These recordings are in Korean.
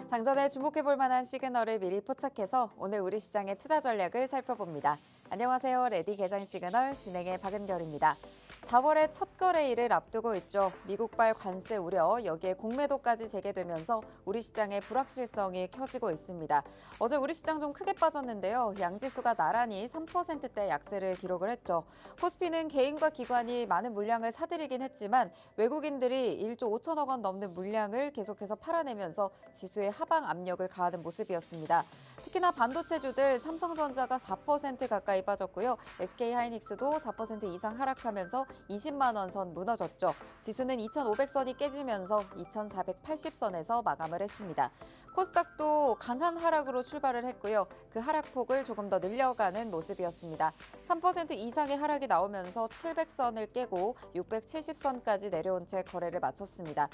장전에 주목해볼 만한 시그널을 미리 포착해서 오늘 우리 시장의 투자 전략을 살펴봅니다. 안녕하세요. 레디 개장 시그널 진행의 박은결입니다. 4월의 첫 거래일을 앞두고 있죠. 미국발 관세 우려, 여기에 공매도까지 재개되면서 우리 시장의 불확실성이 켜지고 있습니다. 어제 우리 시장 좀 크게 빠졌는데요. 양지수가 나란히 3%대 약세를 기록을 했죠. 코스피는 개인과 기관이 많은 물량을 사들이긴 했지만 외국인들이 1조 5천억 원 넘는 물량을 계속해서 팔아내면서 지수의 하방 압력을 가하는 모습이었습니다. 특히나 반도체주들 삼성전자가 4% 가까이 빠졌고요. SK하이닉스도 4% 이상 하락하면서 20만 원 선 무너졌죠. 지수는 2,500선이 깨지면서 2,480선에서 마감을 했습니다. 코스닥도 강한 하락으로 출발을 했고요. 그 하락폭을 조금 더 늘려가는 모습이었습니다. 3% 이상의 하락이 나오면서 700선을 깨고 670선까지 내려온 채 거래를 마쳤습니다.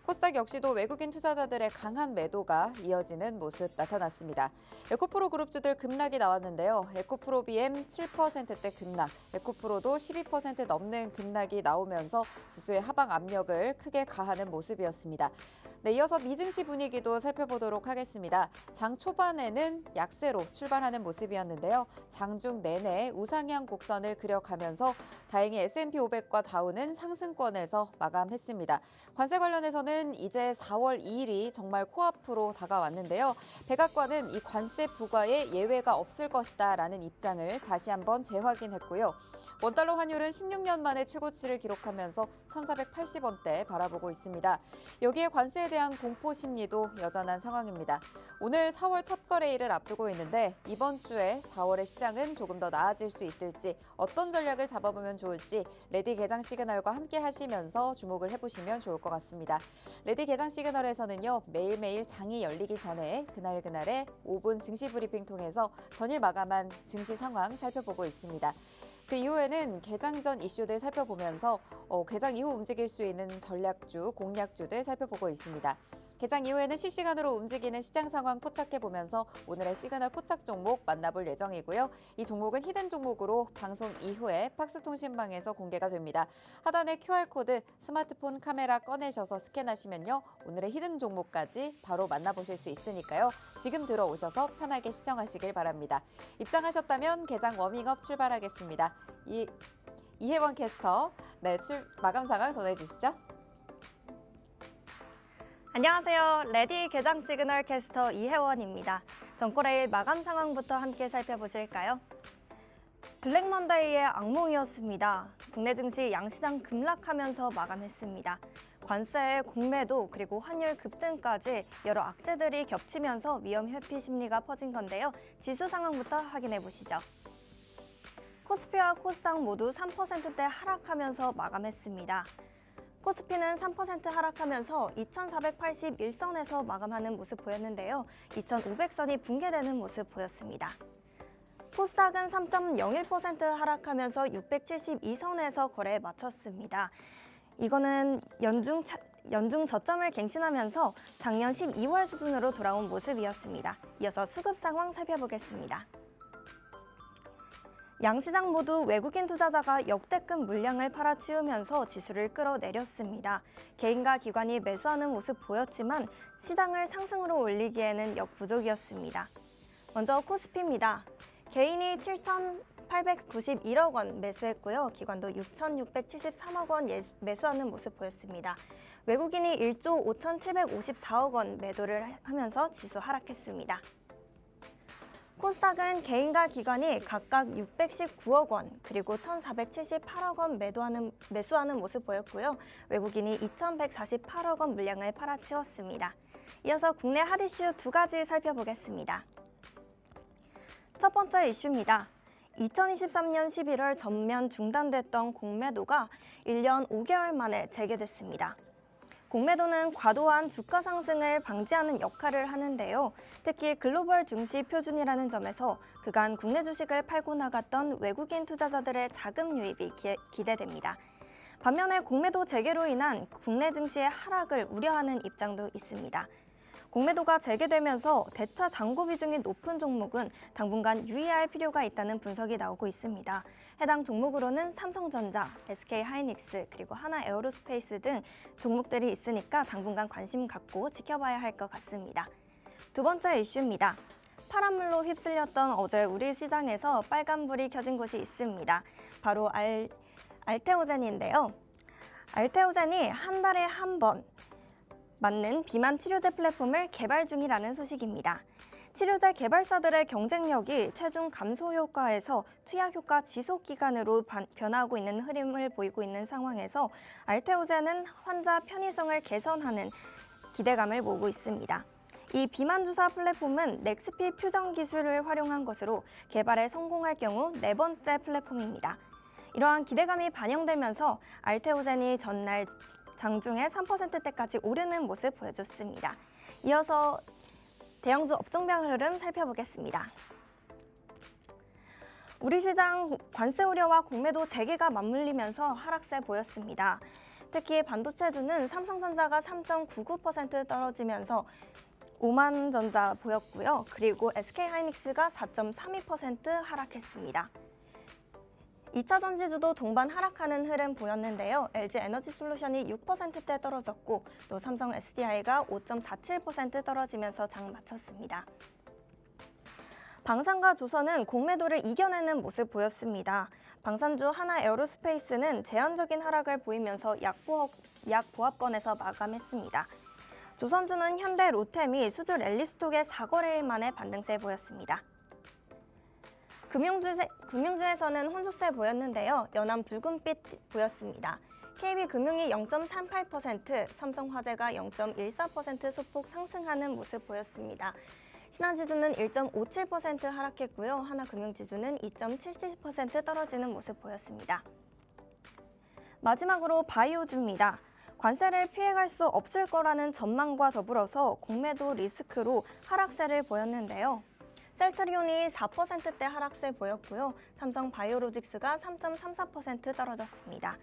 코스닥 역시도 외국인 투자자들의 강한 매도가 이어지는 모습 나타났습니다. 에코프로 그룹주들 급락이 나왔는데요. 에코프로 BM 7%대 급락, 에코프로도 12% 넘는 급락이 나오면서 지수의 하방 압력을 크게 가하는 모습이었습니다. 네, 이어서 미증시 분위기도 살펴보도록 하겠습니다. 장 초반에는 약세로 출발하는 모습이었는데요. 장중 내내 우상향 곡선을 그려가면서 다행히 S&P 500과 다우는 상승권에서 마감했습니다. 관세 관련해서는 이제 4월 2일이 정말 코앞으로 다가왔는데요. 백악관은 이 관세 부과에 예외가 없을 것이다라는 입장을 다시 한번 재확인했고요. 원달러 환율은 16년 만에 최고치를 기록하면서 1,480원대 바라보고 있습니다. 여기에 관세에 대한 공포 심리도 여전한 상황입니다. 오늘 4월 첫 거래일을 앞두고 있는데 이번 주에 4월의 시장은 조금 더 나아질 수 있을지, 어떤 전략을 잡아보면 좋을지 레디 개장 시그널과 함께 하시면서 주목을 해보시면 좋을 것 같습니다. 레디 개장 시그널에서는요, 매일매일 장이 열리기 전에 그날의 5분 증시 브리핑 통해서 전일 마감한 증시 상황 살펴보고 있습니다. 그 이후에는 개장 전 이슈들 살펴보면서 개장 이후 움직일 수 있는 전략주, 공략주들 살펴보고 있습니다. 개장 이후에는 실시간으로 움직이는 시장 상황 포착해보면서 오늘의 시그널 포착 종목 만나볼 예정이고요. 이 종목은 히든 종목으로 방송 이후에 팍스통신망에서 공개가 됩니다. 하단에 QR코드 스마트폰 카메라 꺼내셔서 스캔하시면요, 오늘의 히든 종목까지 바로 만나보실 수 있으니까요. 지금 들어오셔서 편하게 시청하시길 바랍니다. 입장하셨다면 개장 워밍업 출발하겠습니다. 이혜원 캐스터, 네, 마감 상황 전해주시죠. 안녕하세요. 레디 개장 시그널 캐스터 이혜원입니다. 전거래일 마감 상황부터 함께 살펴보실까요? 블랙 먼데이의 악몽이었습니다. 국내 증시 양시장 급락하면서 마감했습니다. 관세의 공매도 그리고 환율 급등까지 여러 악재들이 겹치면서 위험 회피 심리가 퍼진 건데요. 지수 상황부터 확인해 보시죠. 코스피와 코스닥 모두 3%대 하락하면서 마감했습니다. 코스피는 3% 하락하면서 2,481선에서 마감하는 모습 보였는데요. 2,500선이 붕괴되는 모습 보였습니다. 코스닥은 3.01% 하락하면서 672선에서 거래에 마쳤습니다. 이거는 연중 저점을 갱신하면서 작년 12월 수준으로 돌아온 모습이었습니다. 이어서 수급 상황 살펴보겠습니다. 양시장 모두 외국인 투자자가 역대급 물량을 팔아치우면서 지수를 끌어내렸습니다. 개인과 기관이 매수하는 모습 보였지만 시장을 상승으로 올리기에는 역부족이었습니다. 먼저 코스피입니다. 개인이 7,891억 원 매수했고요. 기관도 6,673억 원 매수하는 모습 보였습니다. 외국인이 1조 5,754억 원 매도를 하면서 지수 하락했습니다. 코스닥은 개인과 기관이 각각 619억 원 그리고 1,478억 원 매수하는 모습 보였고요. 외국인이 2,148억 원 물량을 팔아치웠습니다. 이어서 국내 핫이슈 두 가지 살펴보겠습니다. 첫 번째 이슈입니다. 2023년 11월 전면 중단됐던 공매도가 1년 5개월 만에 재개됐습니다. 공매도는 과도한 주가 상승을 방지하는 역할을 하는데요. 특히 글로벌 증시 표준이라는 점에서 그간 국내 주식을 팔고 나갔던 외국인 투자자들의 자금 유입이 기대됩니다. 반면에 공매도 재개로 인한 국내 증시의 하락을 우려하는 입장도 있습니다. 공매도가 재개되면서 대차 잔고 비중이 높은 종목은 당분간 유의할 필요가 있다는 분석이 나오고 있습니다. 해당 종목으로는 삼성전자, SK하이닉스, 그리고 하나에어로스페이스 등 종목들이 있으니까 당분간 관심 갖고 지켜봐야 할 것 같습니다. 두 번째 이슈입니다. 파란물로 휩쓸렸던 어제 우리 시장에서 빨간불이 켜진 곳이 있습니다. 바로 알테오젠인데요. 알테오젠이 한 달에 한 번 맞는 비만 치료제 플랫폼을 개발 중이라는 소식입니다. 치료제 개발사들의 경쟁력이 체중 감소 효과에서 투약 효과 지속 기간으로 변화하고 있는 흐름을 보이고 있는 상황에서 알테오젠은 환자 편의성을 개선하는 기대감을 모으고 있습니다. 이 비만 주사 플랫폼은 넥스피 퓨전 기술을 활용한 것으로 개발에 성공할 경우 네 번째 플랫폼입니다. 이러한 기대감이 반영되면서 알테오젠이 전날 장중에 3%대까지 오르는 모습 보여줬습니다. 이어서 대형주 업종별 흐름 살펴보겠습니다. 우리 시장 관세 우려와 공매도 재개가 맞물리면서 하락세 보였습니다. 특히 반도체주는 삼성전자가 3.99% 떨어지면서 오만전자 보였고요. 그리고 SK하이닉스가 4.32% 하락했습니다. 2차 전지주도 동반 하락하는 흐름 보였는데요. LG에너지솔루션이 6%대 떨어졌고 또 삼성 SDI가 5.47% 떨어지면서 장 마쳤습니다. 방산과 조선은 공매도를 이겨내는 모습 보였습니다. 방산주 하나에어로스페이스는 제한적인 하락을 보이면서 약보합권에서 마감했습니다. 조선주는 현대, 롯데 및 수주 랠리스톡의 4거래일 만에 반등세 보였습니다. 금융주에서는 혼조세 보였는데요. 연한 붉은빛 보였습니다. KB금융이 0.38%, 삼성화재가 0.14% 소폭 상승하는 모습 보였습니다. 신한지주는 1.57% 하락했고요. 하나금융지주는 2.77% 떨어지는 모습 보였습니다. 마지막으로 바이오주입니다. 관세를 피해갈 수 없을 거라는 전망과 더불어서 공매도 리스크로 하락세를 보였는데요. 셀트리온이 4%대 하락세 보였고요. 삼성 바이오로직스가 3.34% 떨어졌습니다.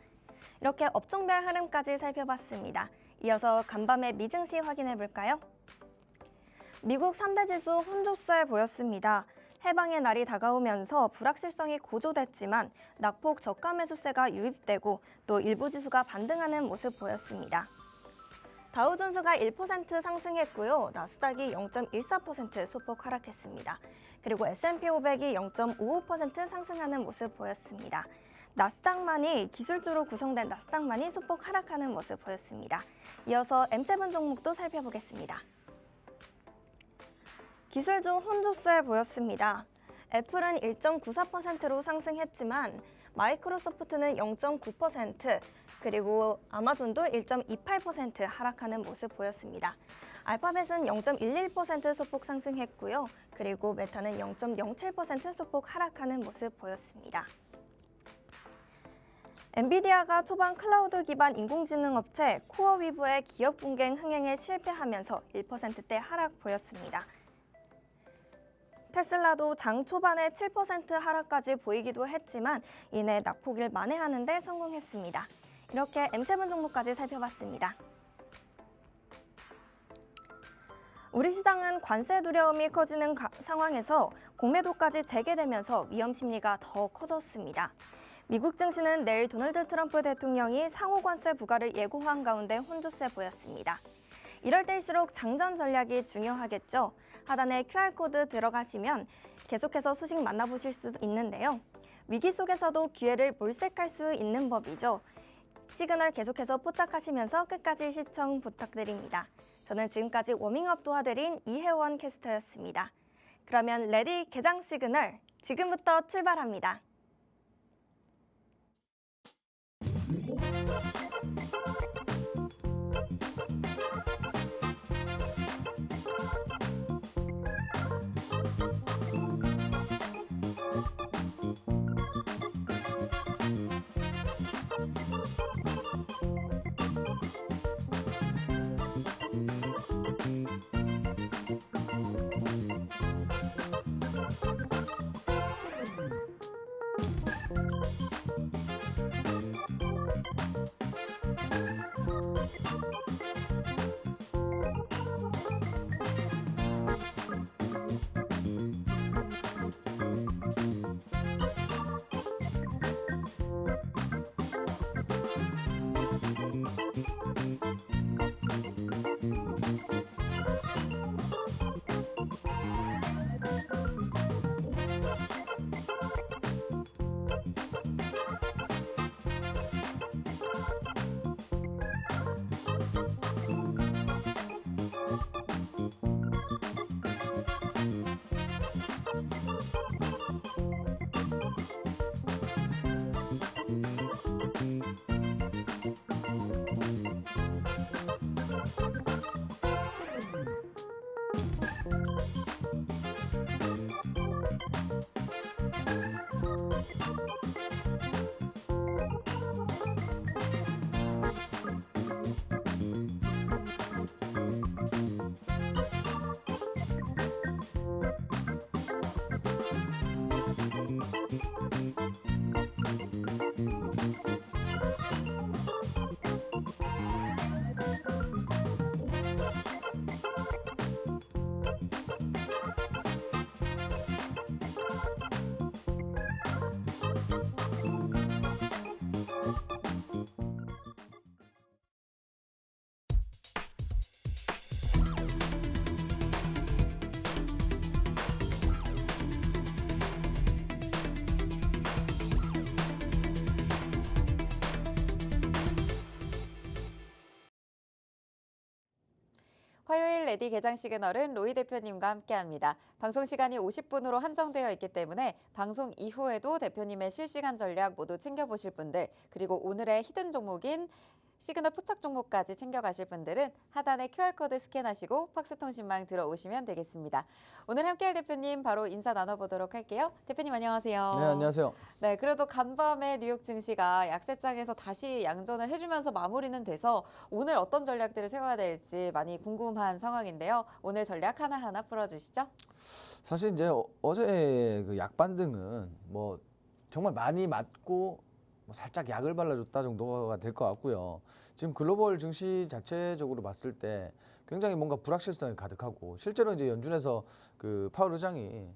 이렇게 업종별 흐름까지 살펴봤습니다. 이어서 간밤의 미증시 확인해 볼까요? 미국 3대 지수 혼조세 보였습니다. 해방의 날이 다가오면서 불확실성이 고조됐지만 낙폭 저가 매수세가 유입되고 또 일부 지수가 반등하는 모습 보였습니다. 다우존스가 1% 상승했고요. 나스닥이 0.14% 소폭 하락했습니다. 그리고 S&P 500이 0.55% 상승하는 모습 보였습니다. 나스닥만이 기술주로 구성된 나스닥만이 소폭 하락하는 모습 보였습니다. 이어서 M7 종목도 살펴보겠습니다. 기술주 혼조세 보였습니다. 애플은 1.94%로 상승했지만 마이크로소프트는 0.9%, 그리고 아마존도 1.28% 하락하는 모습 보였습니다. 알파벳은 0.11% 소폭 상승했고요. 그리고 메타는 0.07% 소폭 하락하는 모습 보였습니다. 엔비디아가 초반 클라우드 기반 인공지능 업체 코어위브의 기업 공개 흥행에 실패하면서 1%대 하락 보였습니다. 테슬라도 장 초반에 7% 하락까지 보이기도 했지만 이내 낙폭을 만회하는 데 성공했습니다. 이렇게 M7 종목까지 살펴봤습니다. 우리 시장은 관세 두려움이 커지는 상황에서 공매도까지 재개되면서 위험 심리가 더 커졌습니다. 미국 증시는 내일 도널드 트럼프 대통령이 상호 관세 부과를 예고한 가운데 혼조세 보였습니다. 이럴 때일수록 장전 전략이 중요하겠죠. 하단에 QR코드 들어가시면 계속해서 소식 만나보실 수 있는데요. 위기 속에서도 기회를 몰색할 수 있는 법이죠. 시그널 계속해서 포착하시면서 끝까지 시청 부탁드립니다. 저는 지금까지 워밍업 도와드린 이혜원 캐스터였습니다. 그러면 레디 개장 시그널 지금부터 출발합니다. 화요일 레디 개장 시그널은 로이 대표님과 함께합니다. 방송 시간이 50분으로 한정되어 있기 때문에 방송 이후에도 대표님의 실시간 전략 모두 챙겨보실 분들, 그리고 오늘의 히든 종목인 시그널 포착 종목까지 챙겨가실 분들은 하단에 QR코드 스캔하시고 팍스통신망 들어오시면 되겠습니다. 오늘 함께할 대표님 바로 인사 나눠보도록 할게요. 대표님 안녕하세요. 네, 안녕하세요. 네, 그래도 간밤에 뉴욕 증시가 약세장에서 다시 양전을 해주면서 마무리는 돼서 오늘 어떤 전략들을 세워야 될지 많이 궁금한 상황인데요. 오늘 전략 하나하나 풀어주시죠. 사실 이제 어제 그 약 반등은 뭐 정말 많이 맞고 뭐 살짝 약을 발라줬다 정도가 될 것 같고요. 지금 글로벌 증시 자체적으로 봤을 때 굉장히 뭔가 불확실성이 가득하고, 실제로 이제 연준에서 그 파월 의장이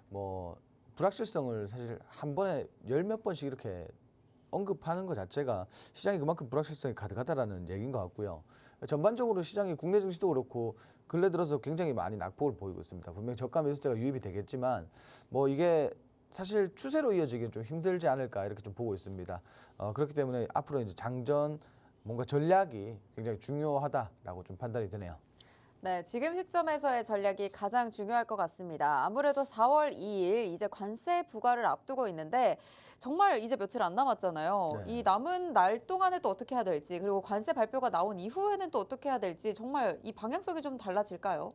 뭐 불확실성을 사실 한 번에 열 몇 번씩 이렇게 언급하는 것 자체가 시장이 그만큼 불확실성이 가득하다라는 얘기인 것 같고요. 전반적으로 시장이 국내 증시도 그렇고 근래 들어서 굉장히 많이 낙폭을 보이고 있습니다. 분명히 저가 매수세가 유입이 되겠지만 뭐 이게 사실 추세로 이어지기는 좀 힘들지 않을까 이렇게 좀 보고 있습니다. 그렇기 때문에 앞으로 이제 장전 뭔가 전략이 굉장히 중요하다라고 좀 판단이 되네요. 네, 지금 시점에서의 전략이 가장 중요할 것 같습니다. 아무래도 4월 2일 이제 관세 부과를 앞두고 있는데 정말 이제 며칠 안 남았잖아요. 네. 이 남은 날 동안에 또 어떻게 해야 될지, 그리고 관세 발표가 나온 이후에는 또 어떻게 해야 될지 정말 이 방향성이 좀 달라질까요?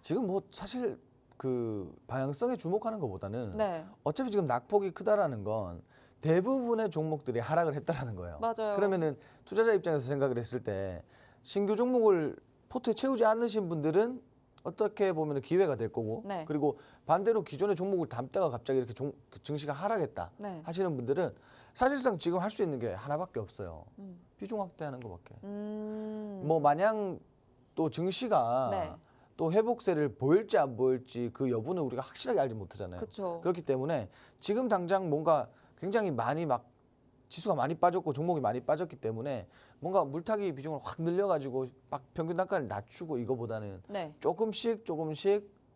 지금 뭐 사실 그 방향성에 주목하는 것보다는 네, 어차피 지금 낙폭이 크다라는 건 대부분의 종목들이 하락을 했다라는 거예요. 맞아요. 그러면은 투자자 입장에서 생각을 했을 때 신규 종목을 포트에 채우지 않으신 분들은 어떻게 보면 기회가 될 거고, 네. 그리고 반대로 기존의 종목을 담다가 갑자기 이렇게 증시가 하락했다 네. 하시는 분들은 사실상 지금 할 수 있는 게 하나밖에 없어요. 음. 비중 확대하는 것밖에. 음. 뭐 마냥 또 증시가 네. 또 회복세를 보일지 안 보일지 그 여부는 우리가 확실하게 알지 못하잖아요. 그렇죠. 그렇기 때문에 지금 당장 뭔가 굉장히 많이 막 지수가 많이 빠졌고 종목이 많이 빠졌기 때문에 뭔가 물타기 비중을 확 늘려가지고 막 평균 단가를 낮추고 이거보다는 네. 조금씩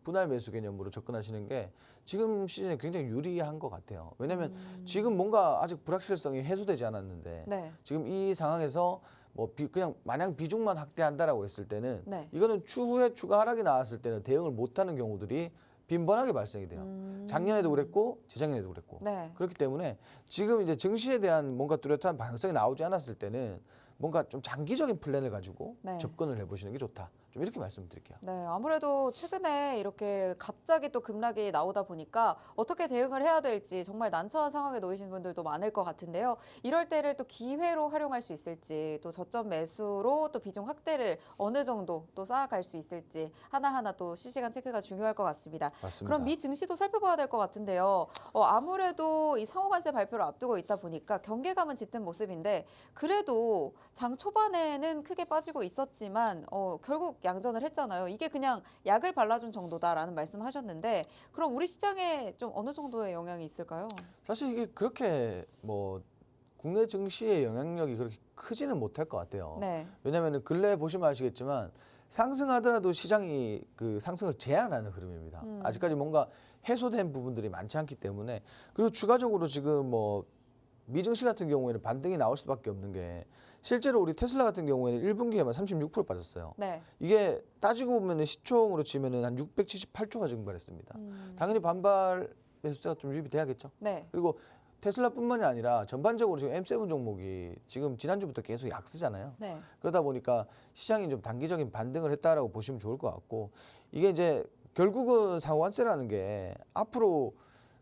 분할 매수 개념으로 접근하시는 게 지금 시즌에 굉장히 유리한 것 같아요. 왜냐하면 지금 뭔가 아직 불확실성이 해소되지 않았는데 네. 지금 이 상황에서 뭐 그냥 마냥 비중만 확대한다라고 했을 때는 네. 이거는 추후에 추가 하락이 나왔을 때는 대응을 못하는 경우들이 빈번하게 발생이 돼요. 작년에도 그랬고 재작년에도 그랬고. 네. 그렇기 때문에 지금 이제 증시에 대한 뭔가 뚜렷한 방향성이 나오지 않았을 때는 뭔가 좀 장기적인 플랜을 가지고 네. 접근을 해보시는 게 좋다. 좀 이렇게 말씀드릴게요. 네, 아무래도 최근에 이렇게 갑자기 또 급락이 나오다 보니까 어떻게 대응을 해야 될지 정말 난처한 상황에 놓이신 분들도 많을 것 같은데요. 이럴 때를 또 기회로 활용할 수 있을지, 또 저점 매수로 또 비중 확대를 어느 정도 또 쌓아갈 수 있을지 하나하나 또 실시간 체크가 중요할 것 같습니다. 맞습니다. 그럼 미 증시도 살펴봐야 될 것 같은데요. 아무래도 이 상호관세 발표를 앞두고 있다 보니까 경계감은 짙은 모습인데 그래도 장 초반에는 크게 빠지고 있었지만 결국 양전을 했잖아요. 이게 그냥 약을 발라준 정도다라는 말씀하셨는데 그럼 우리 시장에 좀 어느 정도의 영향이 있을까요? 사실 이게 그렇게 뭐 국내 증시의 영향력이 그렇게 크지는 못할 것 같아요. 네. 왜냐하면 근래 보시면 아시겠지만 상승하더라도 시장이 그 상승을 제한하는 흐름입니다. 아직까지 뭔가 해소된 부분들이 많지 않기 때문에, 그리고 추가적으로 지금 뭐 미증시 같은 경우에는 반등이 나올 수밖에 없는 게 실제로 우리 테슬라 같은 경우에는 1분기에만 36% 빠졌어요. 네. 이게 따지고 보면 시총으로 치면은 한 678조가 증발했습니다. 당연히 반발 매수세가 좀 유입이 돼야겠죠. 네. 그리고 테슬라뿐만이 아니라 전반적으로 지금 M7 종목이 지금 지난주부터 계속 약세잖아요. 네. 그러다 보니까 시장이 좀 단기적인 반등을 했다라고 보시면 좋을 것 같고, 이게 이제 결국은 상호관세라는 게 앞으로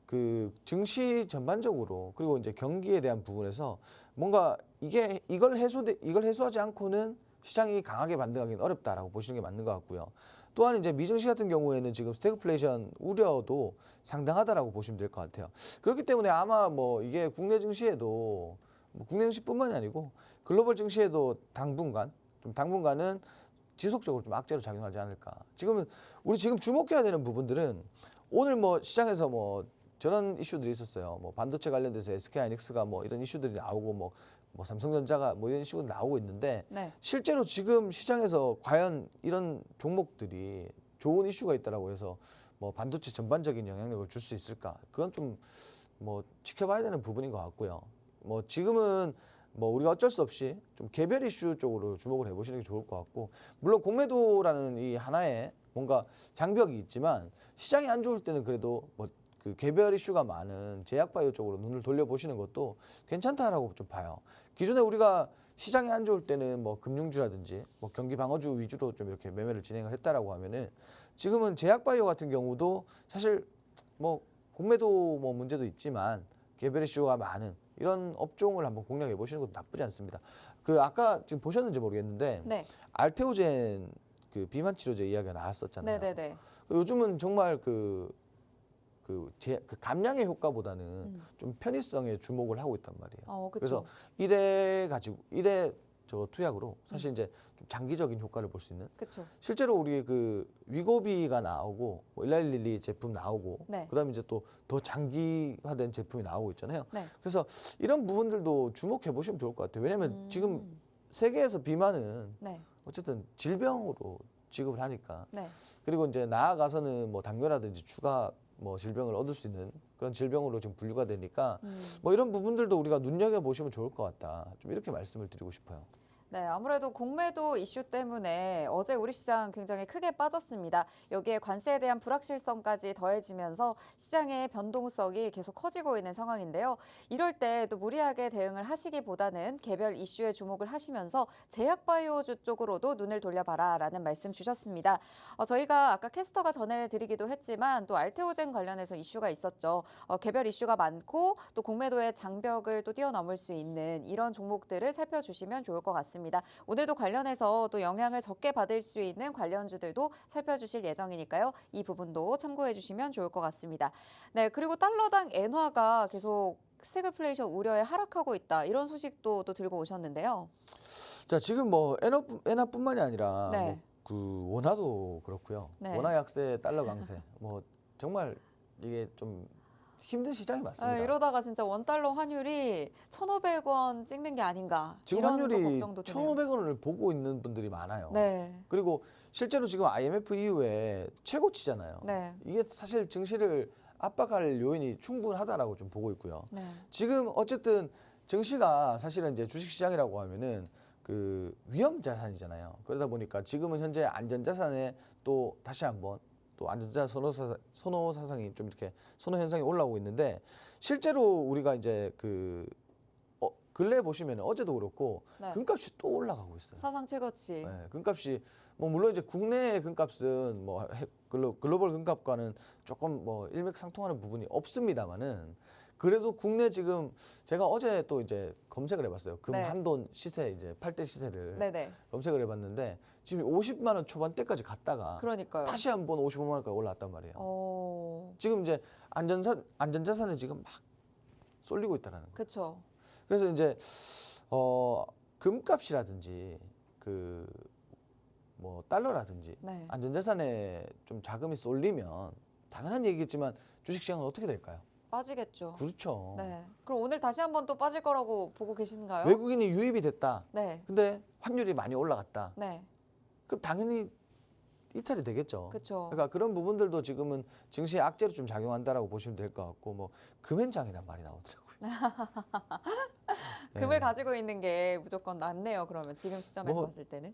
그 증시 전반적으로 그리고 이제 경기에 대한 부분에서 뭔가 이걸 해소하지 않고는 시장이 강하게 반등하기는 어렵다라고 보시는 게 맞는 것 같고요. 또한 이제 미증시 같은 경우에는 지금 스태그플레이션 우려도 상당하다라고 보시면 될 것 같아요. 그렇기 때문에 아마 뭐 이게 국내 증시에도 뭐 국내 증시뿐만이 아니고 글로벌 증시에도 당분간은 지속적으로 좀 악재로 작용하지 않을까. 우리 지금 주목해야 되는 부분들은 오늘 뭐 시장에서 뭐 저런 이슈들이 있었어요. 뭐 반도체 관련돼서 SK하이닉스가 뭐 이런 이슈들이 나오고 뭐 삼성전자가 뭐 이런 이슈가 나오고 있는데 네. 실제로 지금 시장에서 과연 이런 종목들이 좋은 이슈가 있다라고 해서 뭐 반도체 전반적인 영향력을 줄 수 있을까? 그건 좀 뭐 지켜봐야 되는 부분인 것 같고요. 뭐 지금은 뭐 우리가 어쩔 수 없이 좀 개별 이슈 쪽으로 주목을 해보시는 게 좋을 것 같고, 물론 공매도라는 이 하나의 뭔가 장벽이 있지만 시장이 안 좋을 때는 그래도 뭐 그 개별 이슈가 많은 제약바이오 쪽으로 눈을 돌려보시는 것도 괜찮다라고 좀 봐요. 기존에 우리가 시장이 안 좋을 때는 뭐 금융주라든지 뭐 경기 방어주 위주로 좀 이렇게 매매를 진행을 했다라고 하면은, 지금은 제약바이오 같은 경우도 사실 뭐 공매도 뭐 문제도 있지만 개별 이슈가 많은 이런 업종을 한번 공략해 보시는 것도 나쁘지 않습니다. 그 아까 지금 보셨는지 모르겠는데 네. 알테오젠 그 비만 치료제 이야기가 나왔었잖아요. 네네네. 요즘은 정말 그 감량의 효과보다는 좀 편의성에 주목을 하고 있단 말이에요. 그렇죠. 그래서 일회 저 투약으로 사실 이제 좀 장기적인 효과를 볼 수 있는, 그렇죠. 실제로 우리 그 위고비가 나오고 뭐 일라일릴리 제품 나오고 네. 그다음에 이제 또 더 장기화된 제품이 나오고 있잖아요. 네. 그래서 이런 부분들도 주목해 보시면 좋을 것 같아요. 왜냐하면 지금 세계에서 비만은 네. 어쨌든 질병으로 취급을 하니까. 네. 그리고 이제 나아가서는 뭐 당뇨라든지 추가 뭐 질병을 얻을 수 있는 그런 질병으로 지금 분류가 되니까 뭐 이런 부분들도 우리가 눈여겨 보시면 좋을 것 같다. 좀 이렇게 말씀을 드리고 싶어요. 네, 아무래도 공매도 이슈 때문에 어제 우리 시장 굉장히 크게 빠졌습니다. 여기에 관세에 대한 불확실성까지 더해지면서 시장의 변동성이 계속 커지고 있는 상황인데요. 이럴 때 또 무리하게 대응을 하시기보다는 개별 이슈에 주목을 하시면서 제약바이오주 쪽으로도 눈을 돌려봐라라는 말씀 주셨습니다. 저희가 아까 캐스터가 전해드리기도 했지만 또 알테오젠 관련해서 이슈가 있었죠. 개별 이슈가 많고 또 공매도의 장벽을 또 뛰어넘을 수 있는 이런 종목들을 살펴주시면 좋을 것 같습니다. 오늘도 관련해서 또 영향을 적게 받을 수 있는 관련주들도 살펴주실 예정이니까요. 이 부분도 참고해 주시면 좋을 것 같습니다. 네, 그리고 달러당 엔화가 계속 스태그플레이션 우려에 하락하고 있다. 이런 소식도 또 들고 오셨는데요. 자, 지금 뭐 엔화뿐만이 아니라 네. 뭐 그 원화도 그렇고요. 네. 원화 약세, 달러 강세. 뭐 정말 이게 좀 힘든 시장이 맞습니다. 이러다가 진짜 원달러 환율이 1,500원 찍는 게 아닌가. 지금 이런 또 환율이 걱정도 드네요. 1,500원을 보고 있는 분들이 많아요. 네. 그리고 실제로 지금 IMF 이후에 최고치잖아요. 네. 이게 사실 증시를 압박할 요인이 충분하다라고 좀 보고 있고요. 네. 지금 어쨌든 증시가 사실은 이제 주식시장이라고 하면은 그 위험 자산이잖아요. 그러다 보니까 지금은 현재 안전자산에 또 다시 한번 또 안전자 선호 사상이 좀 이렇게 선호 현상이 올라오고 있는데, 실제로 우리가 이제 그 근래 보시면 어제도 그렇고 네. 금값이 또 올라가고 있어요. 사상 최고치. 네, 금값이 뭐 물론 이제 국내의 금값은 뭐 글로벌 금값과는 조금 뭐 일맥상통하는 부분이 없습니다만은, 그래도 국내 지금 제가 어제 또 이제 검색을 해봤어요. 금 네. 한돈 시세 이제 8대 시세를 네네. 검색을 해봤는데 지금 50만 원 초반대까지 갔다가 그러니까요. 다시 한번 55만 원까지 올라왔단 말이에요. 어, 지금 이제 안전자산에 지금 막 쏠리고 있다라는 거예요. 그렇죠. 그래서 이제 금값이라든지 그 뭐 달러라든지 네. 안전자산에 좀 자금이 쏠리면 당연한 얘기겠지만 주식시장은 어떻게 될까요? 빠지겠죠. 그렇죠. 네. 그럼 오늘 다시 한번 또 빠질 거라고 보고 계신가요? 외국인이 유입이 됐다. 네. 근데 환율이 많이 올라갔다. 네. 그럼 당연히 이탈이 되겠죠. 그렇죠. 그러니까 그런 부분들도 지금은 증시의 악재로 좀 작용한다라고 보시면 될 것 같고, 뭐 금연장이란 말이 나오더라고요. 금을 네. 가지고 있는 게 무조건 낫네요. 그러면 지금 시점에서 뭐, 봤을 때는.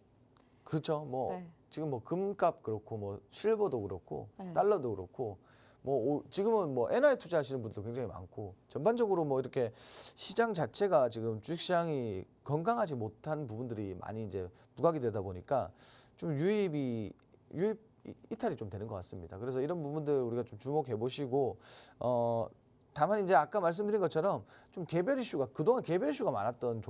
그렇죠. 뭐 네. 지금 뭐 금값 그렇고 뭐 실버도 그렇고 네. 달러도 그렇고 뭐 지금은 뭐 엔화에 투자하시는 분들도 굉장히 많고, 전반적으로 뭐 이렇게 시장 자체가 지금 주식시장이 건강하지 못한 부분들이 많이 이제 부각이 되다 보니까 좀 유입 이탈이 좀 되는 것 같습니다. 그래서 이런 부분들 우리가 좀 주목해 보시고, 다만 이제 아까 말씀드린 것처럼 좀 그동안 개별 이슈가 많았던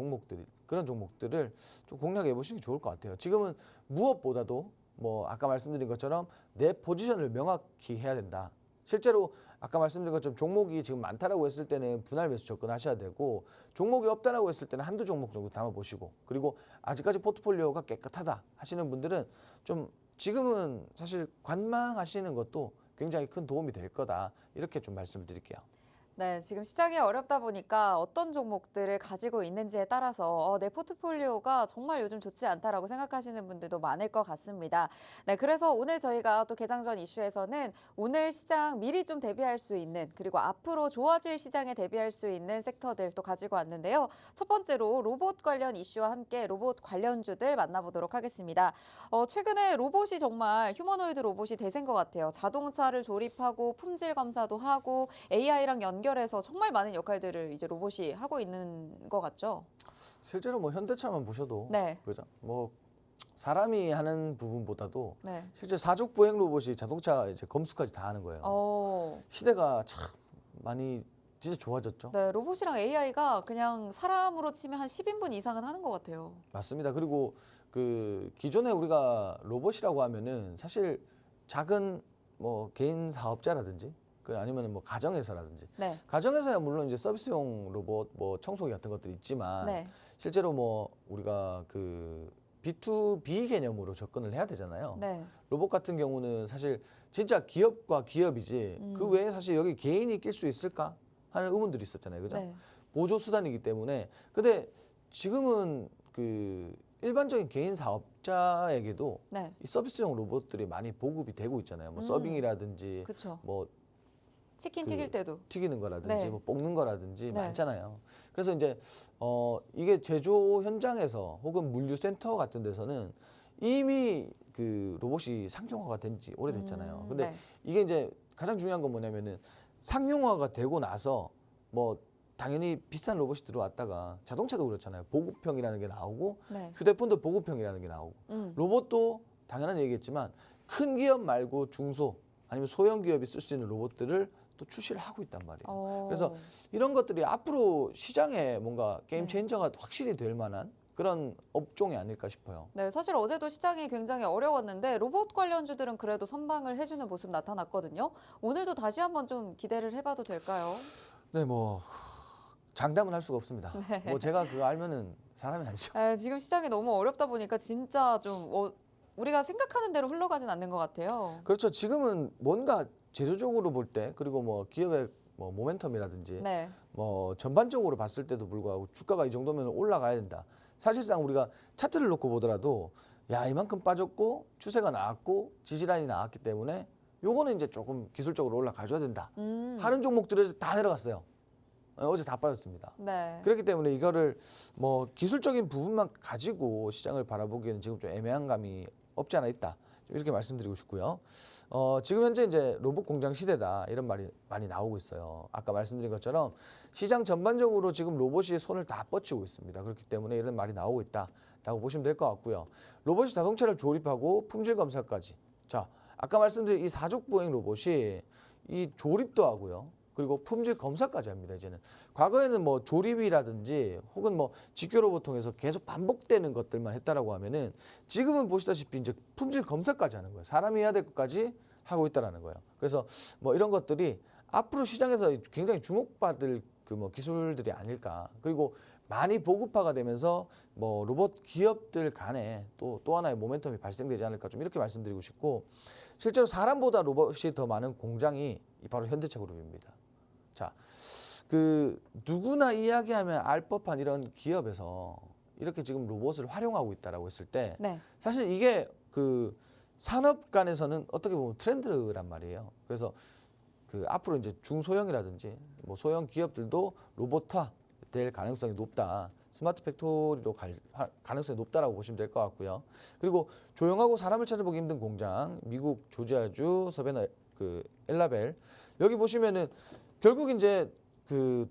그런 종목들을 좀 공략해 보시는 게 좋을 것 같아요. 지금은 무엇보다도 뭐 아까 말씀드린 것처럼 내 포지션을 명확히 해야 된다. 실제로 아까 말씀드린 것처럼 종목이 지금 많다라고 했을 때는 분할 매수 접근하셔야 되고, 종목이 없다라고 했을 때는 한두 종목 정도 담아보시고, 그리고 아직까지 포트폴리오가 깨끗하다 하시는 분들은 좀 지금은 사실 관망하시는 것도 굉장히 큰 도움이 될 거다, 이렇게 좀 말씀을 드릴게요. 네, 지금 시장이 어렵다 보니까 어떤 종목들을 가지고 있는지에 따라서 내 포트폴리오가 정말 요즘 좋지 않다라고 생각하시는 분들도 많을 것 같습니다. 네, 그래서 오늘 저희가 또 개장 전 이슈에서는 오늘 시장 미리 좀 대비할 수 있는 그리고 앞으로 좋아질 시장에 대비할 수 있는 섹터들 또 가지고 왔는데요. 첫 번째로 로봇 관련 이슈와 함께 로봇 관련주들 만나보도록 하겠습니다. 최근에 로봇이 정말 휴머노이드 로봇이 대세인 것 같아요. 자동차를 조립하고 품질 검사도 하고 AI랑 연결해서 정말 많은 역할들을 이제 로봇이 하고 있는 것 같죠. 실제로 뭐 현대차만 보셔도 네. 그죠? 뭐 사람이 하는 부분보다도 네. 실제 사족 보행 로봇이 자동차 이제 검수까지 다 하는 거예요. 시대가 참 많이 진짜 좋아졌죠. 네, 로봇이랑 AI가 그냥 사람으로 치면 한 10인분 이상은 하는 것 같아요. 맞습니다. 그리고 그 기존에 우리가 로봇이라고 하면은 사실 작은 뭐 개인 사업자라든지 아니면 뭐 가정에서라든지 네. 가정에서야 물론 이제 서비스용 로봇 뭐 청소기 같은 것들이 있지만 네. 실제로 뭐 우리가 그 B2B 개념으로 접근을 해야 되잖아요. 네. 로봇 같은 경우는 사실 진짜 기업과 기업이지 그 외에 사실 여기 개인이 낄 수 있을까 하는 의문들이 있었잖아요. 그죠? 네. 보조 수단이기 때문에. 근데 지금은 그 일반적인 개인 사업자에게도 네. 이 서비스용 로봇들이 많이 보급이 되고 있잖아요. 뭐 서빙이라든지 그렇죠. 뭐 치킨 그 튀길 때도. 튀기는 거라든지 네. 뭐 볶는 거라든지 네. 많잖아요. 그래서 이제 이게 제조 현장에서 혹은 물류센터 같은 데서는 이미 그 로봇이 상용화가 된 지 오래됐잖아요. 근데 네. 이게 이제 가장 중요한 건 뭐냐면은 상용화가 되고 나서 뭐 당연히 비싼 로봇이 들어왔다가 자동차도 그렇잖아요. 보급형이라는 게 나오고 네. 휴대폰도 보급형이라는 게 나오고 로봇도 당연한 얘기겠지만 큰 기업 말고 중소 아니면 소형 기업이 쓸 수 있는 로봇들을 또 출시를 하고 있단 말이에요. 그래서 이런 것들이 앞으로 시장에 뭔가 게임 체인저가 확실히 될 만한 그런 업종이 아닐까 싶어요. 네, 사실 어제도 시장이 굉장히 어려웠는데 로봇 관련주들은 그래도 선방을 해주는 모습 나타났거든요. 오늘도 다시 한번 좀 기대를 해봐도 될까요? 네, 뭐 장담은 할 수가 없습니다. 뭐 제가 그거 알면은 사람이 아니죠. 지금 시장이 너무 어렵다 보니까 진짜 좀 우리가 생각하는 대로 흘러가진 않는 것 같아요. 그렇죠. 지금은 뭔가 재료적으로 볼 때 그리고 뭐 기업의 뭐 모멘텀이라든지 네. 뭐 전반적으로 봤을 때도 불구하고 주가가 이 정도면 올라가야 된다. 사실상 우리가 차트를 놓고 보더라도 야 이만큼 빠졌고 추세가 나왔고 지지라인이 나왔기 때문에 요거는 이제 조금 기술적으로 올라가줘야 된다 하는 종목들이 다 내려갔어요. 어제 다 빠졌습니다. 네. 그렇기 때문에 이거를 뭐 기술적인 부분만 가지고 시장을 바라보기에는 지금 좀 애매한 감이 없지 않아 있다. 이렇게 말씀드리고 싶고요. 지금 현재 이제 로봇 공장 시대다 이런 말이 많이 나오고 있어요. 아까 말씀드린 것처럼 시장 전반적으로 지금 로봇이 손을 다 뻗치고 있습니다. 그렇기 때문에 이런 말이 나오고 있다라고 보시면 될 것 같고요. 로봇이 자동차를 조립하고 품질 검사까지. 자, 아까 말씀드린 이 사족 보행 로봇이 이 조립도 하고요. 그리고 품질 검사까지 합니다. 이제는 과거에는 뭐 조립이라든지 혹은 뭐 직교 로봇 통해서 계속 반복되는 것들만 했다라고 하면은 지금은 보시다시피 이제 품질 검사까지 하는 거예요. 사람이 해야 될 것까지 하고 있다라는 거예요. 그래서 뭐 이런 것들이 앞으로 시장에서 굉장히 주목받을 그 뭐 기술들이 아닐까. 그리고 많이 보급화가 되면서 뭐 로봇 기업들 간에 또 하나의 모멘텀이 발생되지 않을까 좀 이렇게 말씀드리고 싶고 실제로 사람보다 로봇이 더 많은 공장이 바로 현대차 그룹입니다. 자, 그 누구나 이야기하면 알 법한 이런 기업에서 이렇게 지금 로봇을 활용하고 있다라고 했을 때 네. 사실 이게 그 산업 간에서는 어떻게 보면 트렌드란 말이에요. 그래서 그 앞으로 이제 중소형이라든지 뭐 소형 기업들도 로봇화 될 가능성이 높다. 스마트 팩토리로 갈 가능성이 높다라고 보시면 될 것 같고요. 그리고 조용하고 사람을 찾아보기 힘든 공장, 미국 조지아주 서베나 그 엘라벨 여기 보시면은 결국 이제 그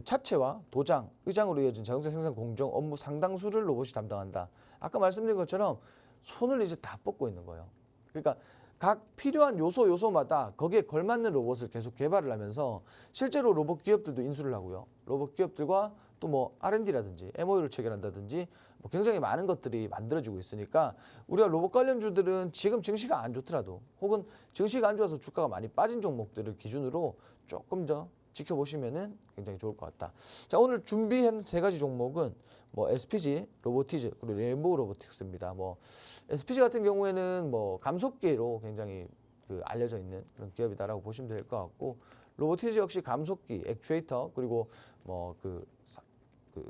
차체와 도장, 의장으로 이어진 자동차 생산 공정 업무 상당수를 로봇이 담당한다. 아까 말씀드린 것처럼 손을 이제 다 뻗고 있는 거예요. 그러니까 각 필요한 요소마다 거기에 걸맞는 로봇을 계속 개발을 하면서 실제로 로봇 기업들도 인수를 하고요. 로봇 기업들과 또 뭐 R&D라든지 MOU를 체결한다든지 뭐 굉장히 많은 것들이 만들어지고 있으니까 우리가 로봇 관련주들은 지금 증시가 안 좋더라도 혹은 증시가 안 좋아서 주가가 많이 빠진 종목들을 기준으로 조금 더 지켜보시면은 굉장히 좋을 것 같다. 자, 오늘 준비한 세 가지 종목은 뭐 SPG, 로보티즈, 그리고 레인보우 로보틱스입니다. 뭐 SPG 같은 경우에는 뭐 감속기로 굉장히 그 알려져 있는 그런 기업이다라고 보시면 될 것 같고 로보티즈 역시 감속기, 액추에이터 그리고 뭐 그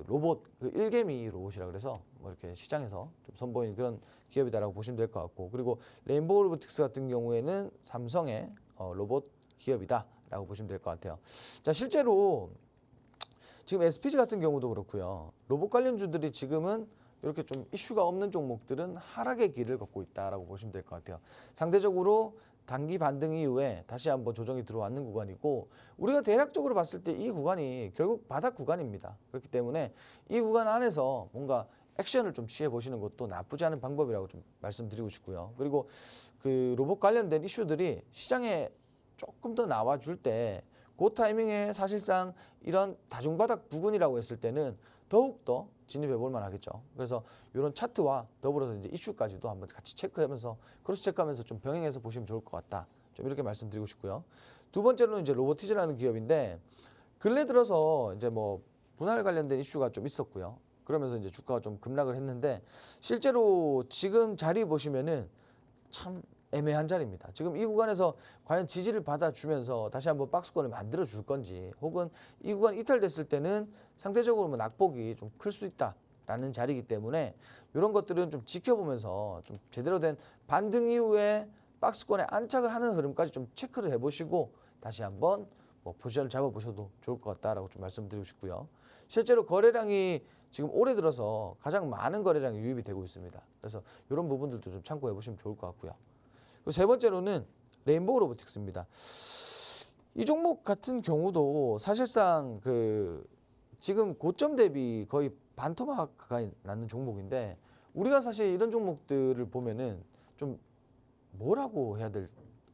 로봇 그 일개미 로봇이라 그래서 뭐 이렇게 시장에서 좀 선보이는 그런 기업이다라고 보시면 될 것 같고 그리고 레인보우 로보틱스 같은 경우에는 삼성의 로봇 기업이다라고 보시면 될 것 같아요. 자 실제로 지금 SPG 같은 경우도 그렇고요. 로봇 관련주들이 지금은 이렇게 좀 이슈가 없는 종목들은 하락의 길을 걷고 있다라고 보시면 될 것 같아요. 상대적으로 단기 반등 이후에 다시 한번 조정이 들어왔는 구간이고 우리가 대략적으로 봤을 때 이 구간이 결국 바닥 구간입니다. 그렇기 때문에 이 구간 안에서 뭔가 액션을 좀 취해 보시는 것도 나쁘지 않은 방법이라고 좀 말씀드리고 싶고요. 그리고 그 로봇 관련된 이슈들이 시장에 조금 더 나와줄 때 그 타이밍에 사실상 이런 다중바닥 부근이라고 했을 때는 더욱더 진입해 볼 만하겠죠. 그래서 이런 차트와 더불어서 이제 이슈까지도 한번 같이 체크하면서 크로스 체크하면서 좀 병행해서 보시면 좋을 것 같다. 좀 이렇게 말씀드리고 싶고요. 두 번째로는 이제 로보티즈라는 기업인데 근래 들어서 이제 뭐 분할 관련된 이슈가 좀 있었고요. 그러면서 이제 주가가 좀 급락을 했는데 실제로 지금 자리 보시면은 참 애매한 자리입니다. 지금 이 구간에서 과연 지지를 받아주면서 다시 한번 박스권을 만들어 줄 건지 혹은 이 구간 이탈됐을 때는 상대적으로 뭐 낙폭이 좀 클 수 있다라는 자리이기 때문에 이런 것들은 좀 지켜보면서 좀 제대로 된 반등 이후에 박스권에 안착을 하는 흐름까지 좀 체크를 해보시고 다시 한번 뭐 포지션을 잡아보셔도 좋을 것 같다라고 좀 말씀드리고 싶고요. 실제로 거래량이 지금 올해 들어서 가장 많은 거래량이 유입이 되고 있습니다. 그래서 이런 부분들도 좀 참고해 보시면 좋을 것 같고요. 그리고 세 번째로는 레인보우 로보틱스입니다. 이 종목 같은 경우도 사실상 그 지금 고점 대비 거의 반토막 가까이 나는 종목인데 우리가 사실 이런 종목들을 보면은 좀 뭐라고 해야 될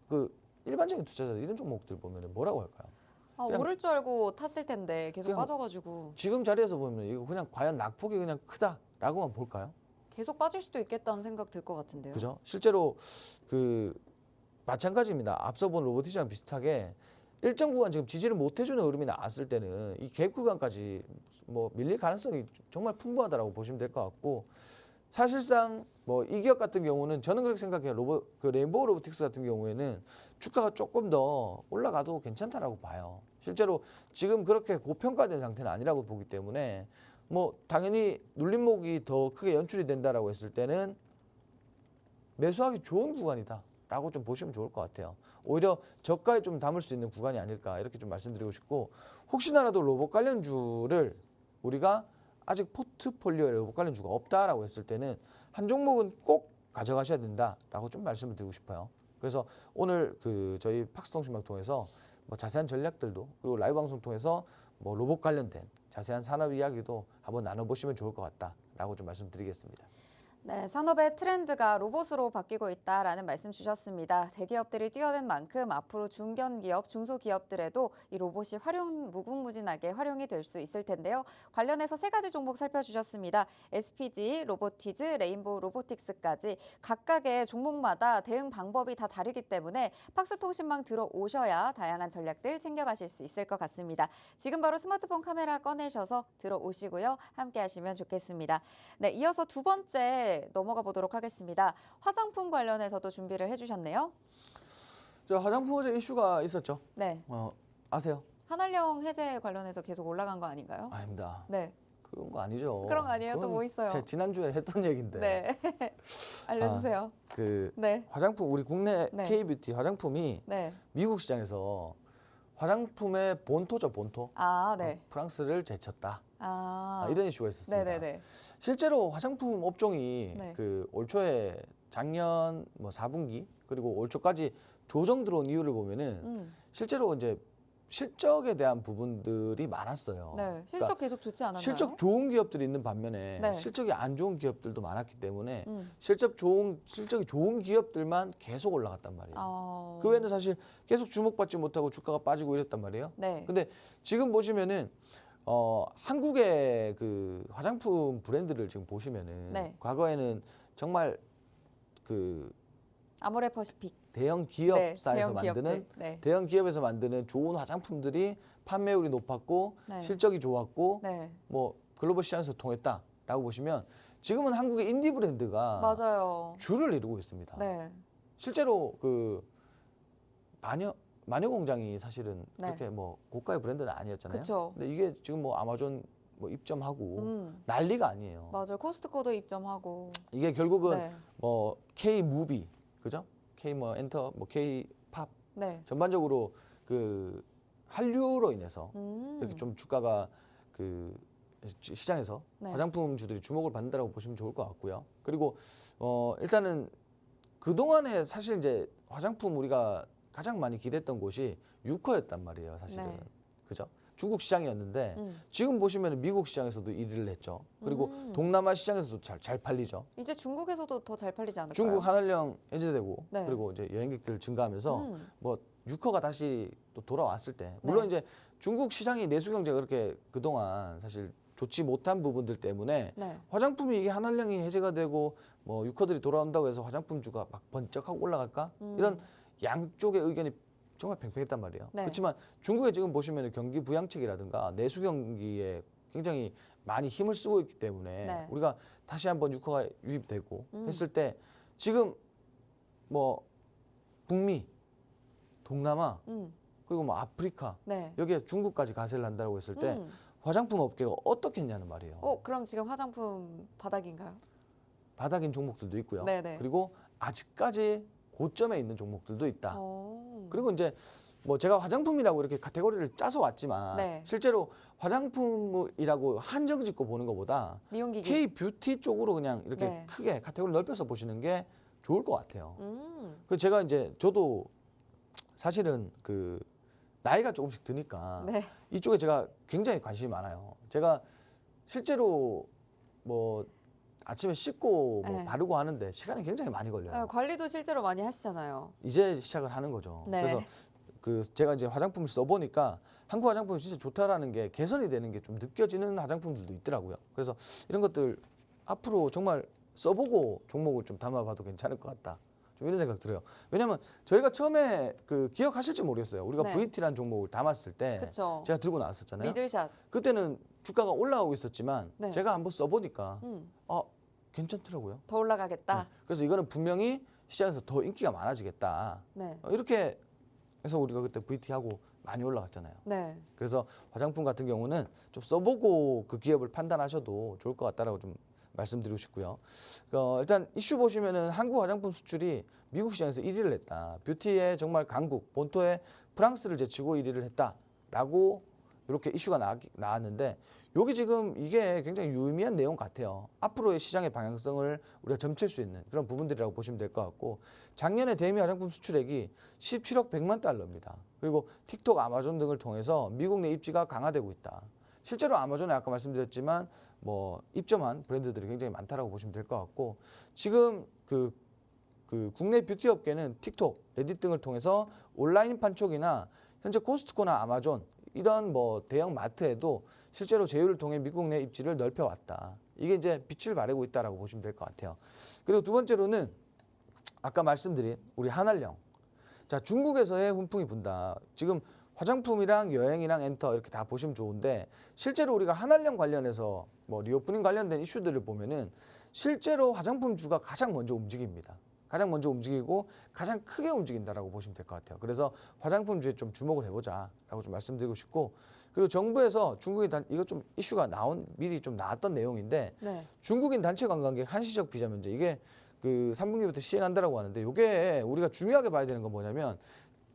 그 일반적인 투자자들 이런 종목들 보면은 뭐라고 할까요? 아, 그냥- 오를 줄 알고 탔을 텐데 계속 그냥- 빠져가지고 지금 자리에서 보면 이거 그냥 과연 낙폭이 그냥 크다라고만 볼까요? 계속 빠질 수도 있겠다는 생각 들 것 같은데요. 그죠? 실제로 그 마찬가지입니다. 앞서 본 로보티즈랑 비슷하게 일정 구간 지금 지지를 못 해주는 흐름이 나왔을 때는 이 갭 구간까지 뭐 밀릴 가능성이 정말 풍부하다라고 보시면 될 것 같고 사실상 뭐 이 기업 같은 경우는 저는 그렇게 생각해요. 그 레인보우 로보틱스 같은 경우에는 주가가 조금 더 올라가도 괜찮다라고 봐요. 실제로 지금 그렇게 고평가된 상태는 아니라고 보기 때문에 뭐 당연히 눌림목이 더 크게 연출이 된다라고 했을 때는 매수하기 좋은 구간이다라고 좀 보시면 좋을 것 같아요. 오히려 저가에 좀 담을 수 있는 구간이 아닐까 이렇게 좀 말씀드리고 싶고 혹시나라도 로봇 관련주를 우리가 아직 포트폴리오에 로봇 관련주가 없다라고 했을 때는 한 종목은 꼭 가져가셔야 된다라고 좀 말씀을 드리고 싶어요. 그래서 오늘 그 저희 팍스통신망 통해서 뭐 자세한 전략들도 그리고 라이브 방송 통해서 뭐 로봇 관련된 자세한 산업 이야기도 한번 나눠보시면 좋을 것 같다라고 좀 말씀드리겠습니다. 네, 산업의 트렌드가 로봇으로 바뀌고 있다라는 말씀 주셨습니다. 대기업들이 뛰어든 만큼 앞으로 중견기업, 중소기업들에도 이 로봇이 무궁무진하게 활용이 될 수 있을 텐데요. 관련해서 세 가지 종목 살펴주셨습니다. SPG, 로보티즈, 레인보우 로보틱스까지 각각의 종목마다 대응 방법이 다 다르기 때문에 팍스통신망 들어오셔야 다양한 전략들 챙겨가실 수 있을 것 같습니다. 지금 바로 스마트폰 카메라 꺼내셔서 들어오시고요. 함께 하시면 좋겠습니다. 네, 이어서 두 번째 넘어가 보도록 하겠습니다. 화장품 관련해서도 준비를 해주셨네요. 저 화장품 어제 이슈가 있었죠. 네, 아세요? 한알령 해제 관련해서 계속 올라간 거 아닌가요? 아닙니다. 네, 그런 거 아니죠. 그런 거 아니에요? 또 그건 뭐 있어요? 제가 지난주에 했던 얘기인데. 네, 알려주세요. 그 네, 화장품 우리 국내 네. K뷰티 화장품이 네, 미국 시장에서 화장품의 본토죠, 본토. 아, 네, 프랑스를 제쳤다. 아, 이런 이슈가 있었습니다. 네, 네, 네, 실제로 화장품 업종이 네. 그 올 초에 작년 뭐 4분기 그리고 올 초까지 조정 들어온 이유를 보면은 실제로 이제 실적에 대한 부분들이 많았어요. 네, 실적 계속 좋지 않았나요? 실적 좋은 기업들이 있는 반면에 네. 실적이 안 좋은 기업들도 많았기 때문에 음. 실적이 좋은 기업들만 계속 올라갔단 말이에요. 그 외에는 사실 계속 주목받지 못하고 주가가 빠지고 이랬단 말이에요. 네, 근데 지금 보시면은 한국의 그 화장품 브랜드를 지금 보시면은 네. 과거에는 정말 그 아모레퍼시픽. 대형 기업사에서 대형 만드는 기업들. 네, 대형 기업에서 만드는 좋은 화장품들이 판매율이 높았고 네. 실적이 좋았고 네, 뭐 글로벌 시장에서 통했다라고 보시면 지금은 한국의 인디 브랜드가 맞아요. 주를 이루고 있습니다. 네, 실제로 그 마녀공장이 사실은 네. 그렇게 뭐 고가의 브랜드는 아니었잖아요. 그쵸. 근데 이게 지금 뭐 아마존 뭐 입점하고 난리가 아니에요. 맞아요. 코스트코도 입점하고. 이게 결국은 네. 뭐 K 무비, 그죠? K 뭐 엔터, 뭐 K 팝 네. 전반적으로 그 한류로 인해서 이렇게 음. 좀 주가가 그 시장에서 네. 화장품주들이 주목을 받는다고 보시면 좋을 것 같고요. 그리고 일단은 그 동안에 사실 이제 화장품 우리가 가장 많이 기대했던 곳이 유커였단 말이에요, 사실은. 네. 그죠? 중국 시장이었는데 음. 지금 보시면 미국 시장에서도 1위를 했죠. 그리고 동남아 시장에서도 잘 팔리죠. 이제 중국에서도 더 잘 팔리지 않을까요? 중국 한한령 해제되고 네. 그리고 이제 여행객들 증가하면서 뭐 유커가 다시 또 돌아왔을 때 물론 네. 이제 중국 시장이 내수 경제가 그렇게 그동안 사실 좋지 못한 부분들 때문에 네. 화장품이 이게 한한령이 해제가 되고 뭐 유커들이 돌아온다고 해서 화장품주가 막 번쩍하고 올라갈까? 이런 양쪽의 의견이 정말 팽팽했단 말이에요. 네. 그렇지만 중국에 지금 보시면 경기 부양책이라든가 내수 경기에 굉장히 많이 힘을 쓰고 있기 때문에 네. 우리가 다시 한번 유커가 유입되고 했을 때 지금 뭐 북미, 동남아 그리고 뭐 아프리카 네. 여기에 중국까지 가세를 한다고 했을 때 음. 화장품 업계가 어떻겠냐는 말이에요. 그럼 지금 화장품 바닥인가요? 바닥인 종목들도 있고요. 네네. 그리고 아직까지 고점에 있는 종목들도 있다. 오. 그리고 이제 뭐 제가 화장품이라고 이렇게 카테고리를 짜서 왔지만 네. 실제로 화장품이라고 한정짓고 보는 것보다 미용기기. K 뷰티 쪽으로 그냥 이렇게 네. 크게 카테고리 넓혀서 보시는 게 좋을 것 같아요. 음. 그 제가 이제 저도 사실은 그 나이가 조금씩 드니까 네. 이쪽에 제가 굉장히 관심이 많아요. 제가 실제로 뭐 아침에 씻고 뭐 네. 바르고 하는데 시간이 굉장히 많이 걸려요. 관리도 실제로 많이 하시잖아요. 이제 시작을 하는 거죠. 네. 그래서 그 제가 이제 화장품을 써보니까 한국 화장품이 진짜 좋다라는 게 개선이 되는 게 좀 느껴지는 화장품들도 있더라고요. 그래서 이런 것들 앞으로 정말 써보고 종목을 좀 담아봐도 괜찮을 것 같다. 좀 이런 생각 들어요. 왜냐하면 저희가 처음에 그 기억하실지 모르겠어요. 우리가 네. VT라는 종목을 담았을 때 그쵸. 제가 들고 나왔었잖아요. 미들샷. 그때는 주가가 올라오고 있었지만 네. 제가 한번 써보니까 음. 괜찮더라고요. 더 올라가겠다. 그래서 이거는 분명히 시장에서 더 인기가 많아지겠다. 네. 이렇게 해서 우리가 그때 VT하고 많이 올라갔잖아요. 네. 그래서 화장품 같은 경우는 좀 써보고 그 기업을 판단하셔도 좋을 것 같다라고 좀 말씀드리고 싶고요. 일단 이슈 보시면은 한국 화장품 수출이 미국 시장에서 1위를 했다. 뷰티의 정말 강국, 본토의 프랑스를 제치고 1위를 했다라고 이렇게 이슈가 나왔는데 여기 지금 이게 굉장히 유의미한 내용 같아요. 앞으로의 시장의 방향성을 우리가 점칠 수 있는 그런 부분들이라고 보시면 될 것 같고 작년에 대미 화장품 수출액이 17억 100만 달러입니다. 그리고 틱톡, 아마존 등을 통해서 미국 내 입지가 강화되고 있다. 실제로 아마존에 아까 말씀드렸지만 뭐 입점한 브랜드들이 굉장히 많다라고 보시면 될 것 같고 지금 그 국내 뷰티 업계는 틱톡, 레딧 등을 통해서 온라인 판촉이나 현재 코스트코나 아마존 이런 뭐 대형 마트에도 실제로 제휴를 통해 미국 내 입지를 넓혀왔다. 이게 이제 빛을 발하고 있다라고 보시면 될 것 같아요. 그리고 두 번째로는 아까 말씀드린 우리 한한령. 자, 중국에서의 훈풍이 분다. 지금 화장품이랑 여행이랑 엔터 이렇게 다 보시면 좋은데 실제로 우리가 한한령 관련해서 뭐 리오프닝 관련된 이슈들을 보면은 실제로 화장품주가 가장 먼저 움직입니다. 가장 먼저 움직이고 가장 크게 움직인다라고 보시면 될 것 같아요. 그래서 화장품주에 좀 주목을 해보자라고 좀 말씀드리고 싶고 그리고 정부에서 중국인 이거 좀 이슈가 미리 좀 나왔던 내용인데 네. 중국인 단체 관광객 한시적 비자 면제 이게 그 3분기부터 시행한다라고 하는데 이게 우리가 중요하게 봐야 되는 건 뭐냐면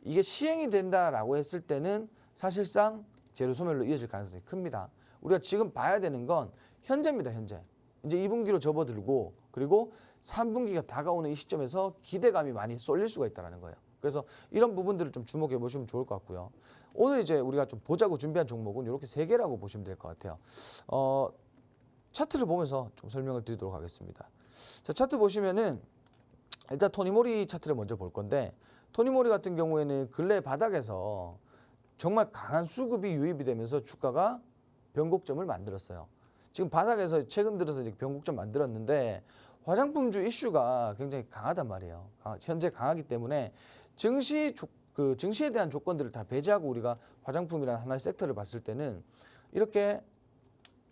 이게 시행이 된다라고 했을 때는 사실상 제로 소멸로 이어질 가능성이 큽니다. 우리가 지금 봐야 되는 건 현재입니다. 현재. 이제 2분기로 접어들고 그리고 3분기가 다가오는 이 시점에서 기대감이 많이 쏠릴 수가 있다는 거예요. 그래서 이런 부분들을 좀 주목해 보시면 좋을 것 같고요. 오늘 이제 우리가 좀 보자고 준비한 종목은 이렇게 3개라고 보시면 될 것 같아요. 차트를 보면서 좀 설명을 드리도록 하겠습니다. 자, 차트 보시면은 일단 토니모리 차트를 먼저 볼 건데 토니모리 같은 경우에는 근래 바닥에서 정말 강한 수급이 유입이 되면서 주가가 변곡점을 만들었어요. 지금 바닥에서 최근 들어서 이제 변곡점 만들었는데 화장품주 이슈가 굉장히 강하단 말이에요. 현재 강하기 때문에 증시에 대한 조건들을 다 배제하고 우리가 화장품이라는 하나의 섹터를 봤을 때는 이렇게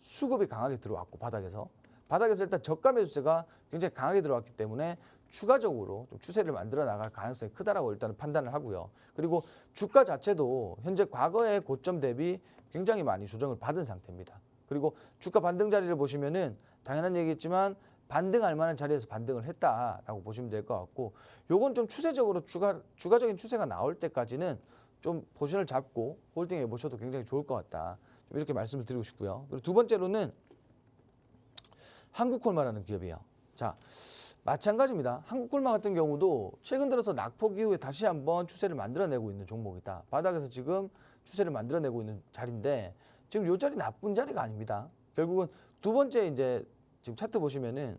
수급이 강하게 들어왔고 바닥에서 일단 저가 매수세가 굉장히 강하게 들어왔기 때문에 추가적으로 좀 추세를 만들어 나갈 가능성이 크다라고 일단은 판단을 하고요. 그리고 주가 자체도 현재 과거의 고점 대비 굉장히 많이 조정을 받은 상태입니다. 그리고 주가 반등 자리를 보시면은 당연한 얘기겠지만 반등할 만한 자리에서 반등을 했다라고 보시면 될 것 같고, 요건 좀 추세적으로 주가적인 추세가 나올 때까지는 좀 포지션을 잡고 홀딩해 보셔도 굉장히 좋을 것 같다. 좀 이렇게 말씀을 드리고 싶고요. 그리고 두 번째로는 한국콜마라는 기업이에요. 자, 마찬가지입니다. 한국콜마 같은 경우도 최근 들어서 낙폭 이후에 다시 한번 추세를 만들어내고 있는 종목이다. 바닥에서 지금 추세를 만들어내고 있는 자리인데 지금 이 자리 나쁜 자리가 아닙니다. 결국은 두 번째 이제 지금 차트 보시면은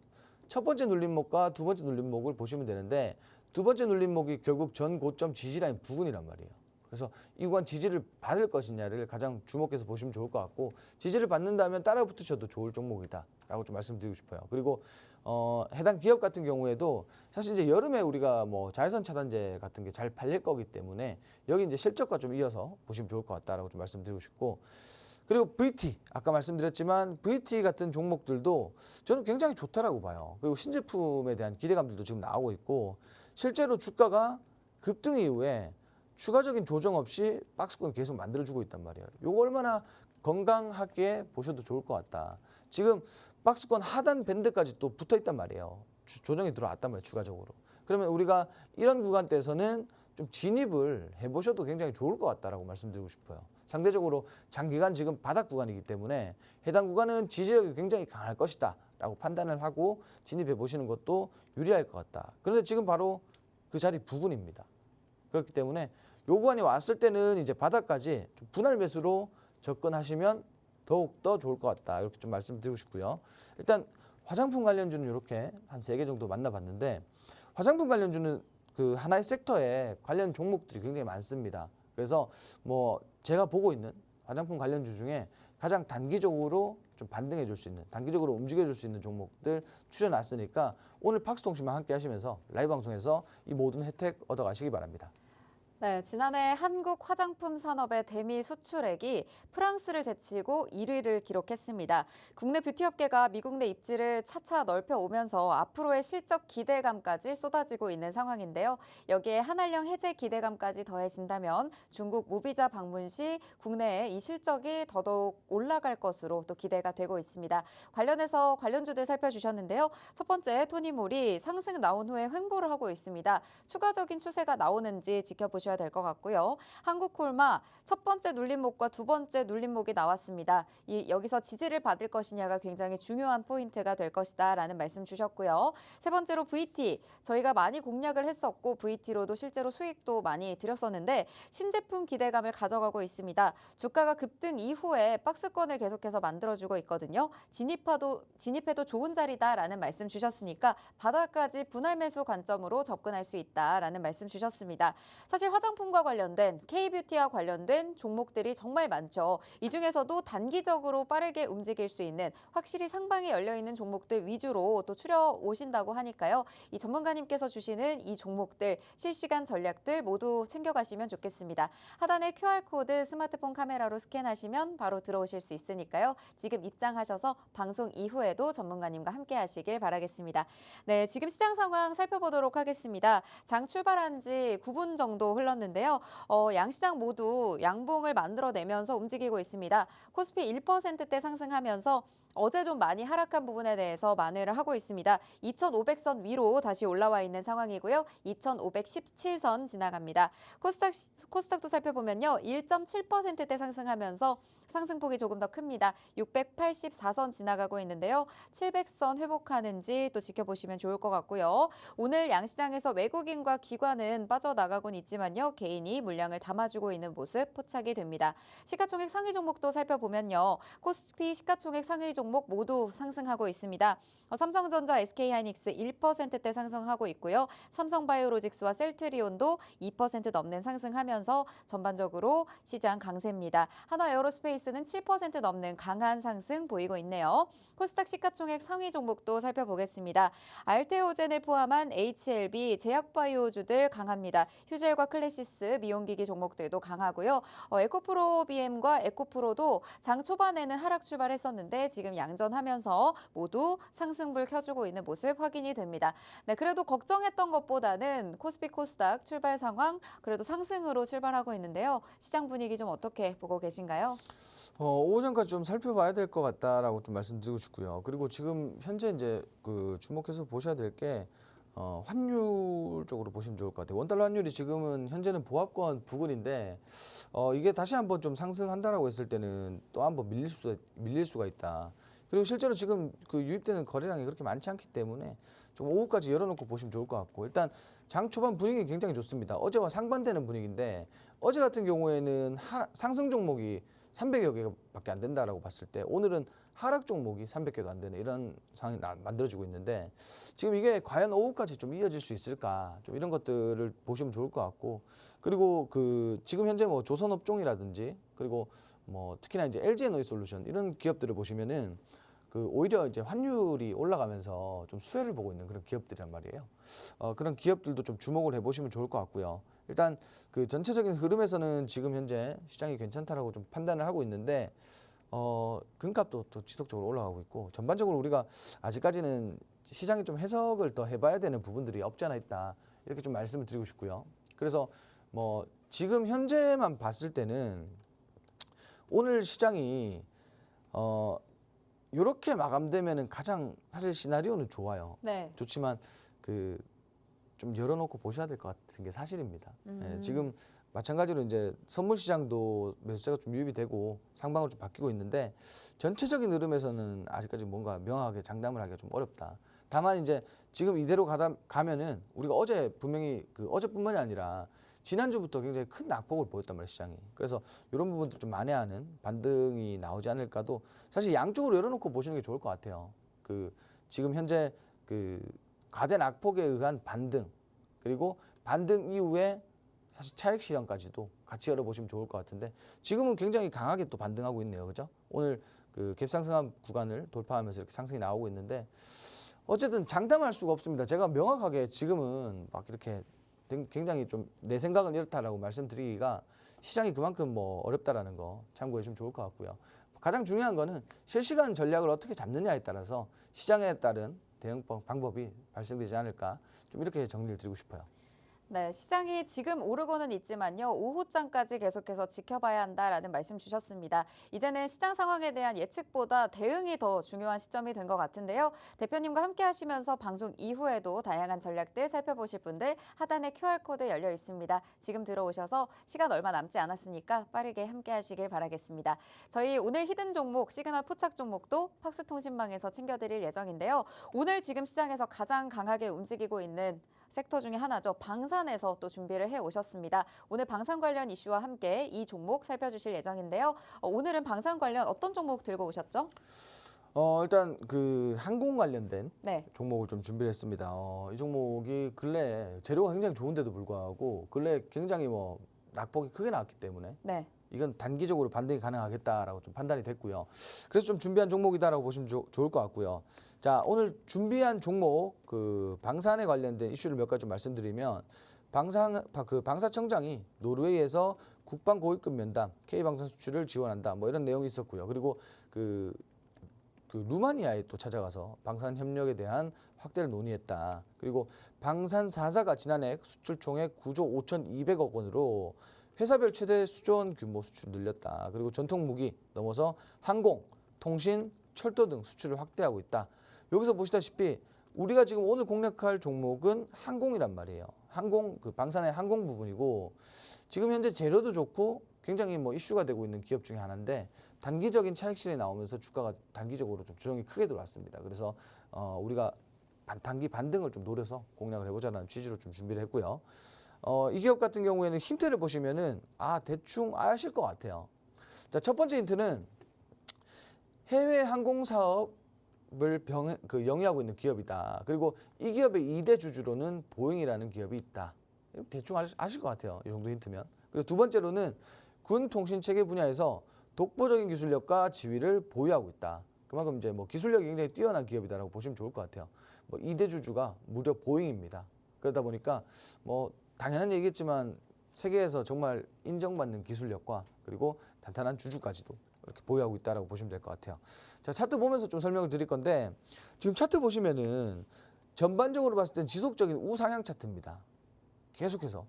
첫 번째 눌림목과 두 번째 눌림목을 보시면 되는데 두 번째 눌림목이 결국 전 고점 지지라인 부근이란 말이에요. 그래서 이 구간 지지를 받을 것이냐를 가장 주목해서 보시면 좋을 것 같고, 지지를 받는다면 따라 붙으셔도 좋을 종목이다라고 좀 말씀드리고 싶어요. 그리고 해당 기업 같은 경우에도 사실 이제 여름에 우리가 뭐 자외선 차단제 같은 게 잘 팔릴 거기 때문에 여기 이제 실적과 좀 이어서 보시면 좋을 것 같다라고 좀 말씀드리고 싶고, 그리고 VT 아까 말씀드렸지만 VT 같은 종목들도 저는 굉장히 좋다라고 봐요. 그리고 신제품에 대한 기대감들도 지금 나오고 있고, 실제로 주가가 급등 이후에 추가적인 조정 없이 박스권 계속 만들어주고 있단 말이에요. 이거 얼마나 건강하게 보셔도 좋을 것 같다. 지금 박스권 하단 밴드까지 또 붙어 있단 말이에요. 조정이 들어왔단 말이에요, 추가적으로. 그러면 우리가 이런 구간대에서는 좀 진입을 해보셔도 굉장히 좋을 것 같다라고 말씀드리고 싶어요. 상대적으로 장기간 지금 바닥 구간이기 때문에 해당 구간은 지지력이 굉장히 강할 것이다 라고 판단을 하고 진입해 보시는 것도 유리할 것 같다. 그런데 지금 바로 그 자리 부근입니다. 그렇기 때문에 요 구간이 왔을 때는 이제 바닥까지 좀 분할 매수로 접근하시면 더욱더 좋을 것 같다. 이렇게 좀 말씀드리고 싶고요. 일단 화장품 관련주는 이렇게 한 3개 정도 만나봤는데, 화장품 관련주는 그 하나의 섹터에 관련 종목들이 굉장히 많습니다. 그래서 뭐 제가 보고 있는 화장품 관련주 중에 가장 단기적으로 좀 반등해 줄 수 있는, 단기적으로 움직여 줄 수 있는 종목들 추려놨으니까 오늘 팍스통신만 함께 하시면서 라이브 방송에서 이 모든 혜택 얻어가시기 바랍니다. 네, 지난해 한국 화장품 산업의 대미 수출액이 프랑스를 제치고 1위를 기록했습니다. 국내 뷰티업계가 미국 내 입지를 차차 넓혀오면서 앞으로의 실적 기대감까지 쏟아지고 있는 상황인데요. 여기에 한한령 해제 기대감까지 더해진다면 중국 무비자 방문 시 국내의 이 실적이 더더욱 올라갈 것으로 또 기대가 되고 있습니다. 관련해서 관련주들 살펴주셨는데요. 첫 번째, 토니몰이 상승 나온 후에 횡보를 하고 있습니다. 추가적인 추세가 나오는지 지켜보셔야 될 것 같고요. 한국콜마 첫 번째 눌림목과 두 번째 눌림목이 나왔습니다. 여기서 지지를 받을 것이냐가 굉장히 중요한 포인트가 될 것이다라는 말씀 주셨고요. 세 번째로 VT, 저희가 많이 공략을 했었고 VT로도 실제로 수익도 많이 드렸었는데 신제품 기대감을 가져가고 있습니다. 주가가 급등 이후에 박스권을 계속해서 만들어주고 있거든요. 진입해도 좋은 자리다라는 말씀 주셨으니까 바닥까지 분할 매수 관점으로 접근할 수 있다라는 말씀 주셨습니다. 사실 화장품과 관련된 K뷰티와 관련된 종목들이 정말 많죠. 이 중에서도 단기적으로 빠르게 움직일 수 있는 확실히 상방이 열려있는 종목들 위주로 또 추려오신다고 하니까요. 이 전문가님께서 주시는 이 종목들, 실시간 전략들 모두 챙겨가시면 좋겠습니다. 하단에 QR코드 스마트폰 카메라로 스캔하시면 바로 들어오실 수 있으니까요. 지금 입장하셔서 방송 이후에도 전문가님과 함께 하시길 바라겠습니다. 네, 지금 시장 상황 살펴보도록 하겠습니다. 장 출발한 지 9분 정도 흘렀는데요. 양시장 모두 양봉을 만들어내면서 움직이고 있습니다. 코스피 1%대 상승하면서 어제 좀 많이 하락한 부분에 대해서 만회를 하고 있습니다. 2,500선 위로 다시 올라와 있는 상황이고요. 2,517선 지나갑니다. 코스닥도 살펴보면요. 1.7%대 상승하면서 상승폭이 조금 더 큽니다. 684선 지나가고 있는데요. 700선 회복하는지 또 지켜보시면 좋을 것 같고요. 오늘 양시장에서 외국인과 기관은 빠져나가곤 있지만요. 개인이 물량을 담아주고 있는 모습 포착이 됩니다. 시가총액 상위 종목도 살펴보면요. 코스피 시가총액 상위 종목 모두 상승하고 있습니다. 삼성전자, SK하이닉스 1%대 상승하고 있고요. 삼성바이오로직스와 셀트리온도 2% 넘는 상승하면서 전반적으로 시장 강세입니다. 한화에어로스페이스는 7% 넘는 강한 상승 보이고 있네요. 코스닥 시가총액 상위 종목도 살펴보겠습니다. 알테오젠을 포함한 HLB, 제약바이오주들 강합니다. 휴젤과 클래시스, 미용기기 종목들도 강하고요. 에코프로 BM과 에코프로도 장 초반에는 하락 출발했었는데 지금 지금 양전하면서 모두 상승불 켜주고 있는 모습 확인이 됩니다. 네, 그래도 걱정했던 것보다는 코스피 코스닥 출발 상황 그래도 상승으로 출발하고 있는데요. 시장 분위기 좀 어떻게 보고 계신가요? 오전까지 좀 살펴봐야 될 것 같다라고 좀 말씀드리고 싶고요. 그리고 지금 현재 이제 그 주목해서 보셔야 될 게 환율 쪽으로 보시면 좋을 것 같아요. 원달러 환율이 지금은 현재는 보합권 부근인데 이게 다시 한번 좀 상승한다라고 했을 때는 또 한번 밀릴 수가 있다. 그리고 실제로 지금 그 유입되는 거래량이 그렇게 많지 않기 때문에 좀 오후까지 열어놓고 보시면 좋을 것 같고 일단 장 초반 분위기 굉장히 좋습니다. 어제와 상반되는 분위기인데 어제 같은 경우에는 상승 종목이 300여 개밖에 안 된다라고 봤을 때 오늘은 하락 종목이 300개도 안 되는 이런 상황이 만들어지고 있는데 지금 이게 과연 오후까지 좀 이어질 수 있을까 좀 이런 것들을 보시면 좋을 것 같고 그리고 그 지금 현재 뭐 조선업종이라든지 그리고 뭐 특히나 이제 LG에너지솔루션 이런 기업들을 보시면은 그 오히려 이제 환율이 올라가면서 좀 수혜를 보고 있는 그런 기업들이란 말이에요. 그런 기업들도 좀 주목을 해보시면 좋을 것 같고요. 일단 그 전체적인 흐름에서는 지금 현재 시장이 괜찮다라고 좀 판단을 하고 있는데 금값도 또 지속적으로 올라가고 있고 전반적으로 우리가 아직까지는 시장이 좀 해석을 더 해봐야 되는 부분들이 없지 않아 있다 이렇게 좀 말씀을 드리고 싶고요. 그래서 뭐 지금 현재만 봤을 때는 오늘 시장이 이렇게 마감되면은 가장 사실 시나리오는 좋아요. 네. 좋지만 그 좀 열어놓고 보셔야 될 것 같은 게 사실입니다. 예, 지금 마찬가지로 이제 선물 시장도 매수세가 좀 유입이 되고 상방으로 좀 바뀌고 있는데 전체적인 흐름에서는 아직까지 뭔가 명확하게 장담을 하기가 좀 어렵다. 다만 이제 지금 이대로 가면은 우리가 어제 분명히 그 어제뿐만이 아니라 지난주부터 굉장히 큰 낙폭을 보였단 말이에요, 시장이. 그래서 이런 부분도 좀 만회하는 반등이 나오지 않을까도 사실 양쪽으로 열어놓고 보시는 게 좋을 것 같아요. 그 지금 현재 그 가대 낙폭에 의한 반등 그리고 반등 이후에 사실 차익 실현까지도 같이 열어보시면 좋을 것 같은데 지금은 굉장히 강하게 또 반등하고 있네요, 그죠? 오늘 그 갭상승한 구간을 돌파하면서 이렇게 상승이 나오고 있는데 어쨌든 장담할 수가 없습니다. 제가 명확하게 지금은 막 이렇게 굉장히 좀 내 생각은 이렇다라고 말씀드리기가 시장이 그만큼 뭐 어렵다라는 거 참고해 주시면 좋을 것 같고요. 가장 중요한 거는 실시간 전략을 어떻게 잡느냐에 따라서 시장에 따른 대응 방법이 발생되지 않을까 좀 이렇게 정리를 드리고 싶어요. 네, 시장이 지금 오르고는 있지만요. 오후장까지 계속해서 지켜봐야 한다라는 말씀 주셨습니다. 이제는 시장 상황에 대한 예측보다 대응이 더 중요한 시점이 된 것 같은데요. 대표님과 함께 하시면서 방송 이후에도 다양한 전략들 살펴보실 분들 하단에 QR코드 열려 있습니다. 지금 들어오셔서 시간 얼마 남지 않았으니까 빠르게 함께 하시길 바라겠습니다. 저희 오늘 히든 종목, 시그널 포착 종목도 팍스통신망에서 챙겨드릴 예정인데요. 오늘 지금 시장에서 가장 강하게 움직이고 있는 섹터 중에 하나죠. 방산에서 또 준비를 해 오셨습니다. 오늘 방산 관련 이슈와 함께 이 종목 살펴주실 예정인데요. 오늘은 방산 관련 어떤 종목 들고 오셨죠? 일단 그 항공 관련된 네. 종목을 좀 준비를 했습니다. 이 종목이 근래 재료가 굉장히 좋은데도 불구하고 근래 굉장히 뭐 낙폭이 크게 나왔기 때문에 네. 이건 단기적으로 반등이 가능하겠다라고 좀 판단이 됐고요. 그래서 좀 준비한 종목이다라고 보시면 좋을 것 같고요. 자, 오늘 준비한 종목 그 방산에 관련된 이슈를 몇 가지 좀 말씀드리면 방사청장이 노르웨이에서 국방 고위급 면담 K방산 수출을 지원한다 뭐 이런 내용이 있었고요. 그리고 그 루마니아에 또 찾아가서 방산 협력에 대한 확대를 논의했다. 그리고 방산 4사가 지난해 수출 총액 9조 5,200억 원으로 회사별 최대 수조원 규모 수출을 늘렸다. 그리고 전통 무기 넘어서 항공, 통신, 철도 등 수출을 확대하고 있다. 여기서 보시다시피 우리가 지금 오늘 공략할 종목은 항공이란 말이에요. 항공 그 방산의 항공 부분이고 지금 현재 재료도 좋고 굉장히 뭐 이슈가 되고 있는 기업 중에 하나인데 단기적인 차익 실현이 나오면서 주가가 단기적으로 좀 조정이 크게 들어왔습니다. 그래서 우리가 단기 반등을 좀 노려서 공략을 해보자는 취지로 좀 준비를 했고요. 이 기업 같은 경우에는 힌트를 보시면은 대충 아실 것 같아요. 자, 첫 번째 힌트는 해외 항공 사업을 영위하고 있는 기업이다. 그리고 이 기업의 2대 주주로는 보잉이라는 기업이 있다. 대충 아실 것 같아요. 이 정도 힌트면. 그리고 두 번째로는 군 통신 체계 분야에서 독보적인 기술력과 지위를 보유하고 있다. 그만큼 이제 뭐 기술력이 굉장히 뛰어난 기업이다라고 보시면 좋을 것 같아요. 뭐 2대 주주가 무려 보잉입니다. 그러다 보니까 뭐 당연한 얘기겠지만 세계에서 정말 인정받는 기술력과 그리고 탄탄한 주주까지도 이렇게 보유하고 있다라고 보시면 될 것 같아요. 자, 차트 보면서 좀 설명을 드릴 건데 지금 차트 보시면은 전반적으로 봤을 땐 지속적인 우상향 차트입니다. 계속해서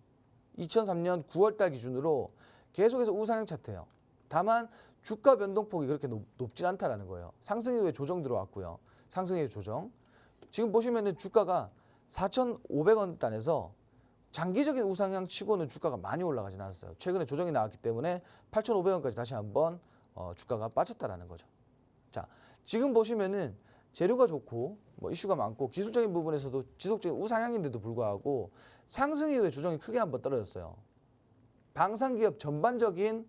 2003년 9월 달 기준으로 계속해서 우상향 차트예요. 다만 주가 변동폭이 그렇게 높진 않다라는 거예요. 상승 이후에 조정 들어왔고요. 상승 이후에 조정. 지금 보시면은 주가가 4,500원 단에서 장기적인 우상향 치고는 주가가 많이 올라가진 않았어요. 최근에 조정이 나왔기 때문에 8,500원까지 다시 한번 주가가 빠졌다라는 거죠. 자, 지금 보시면은 재료가 좋고 뭐 이슈가 많고 기술적인 부분에서도 지속적인 우상향인데도 불구하고 상승 이후에 조정이 크게 한번 떨어졌어요. 방산기업 전반적인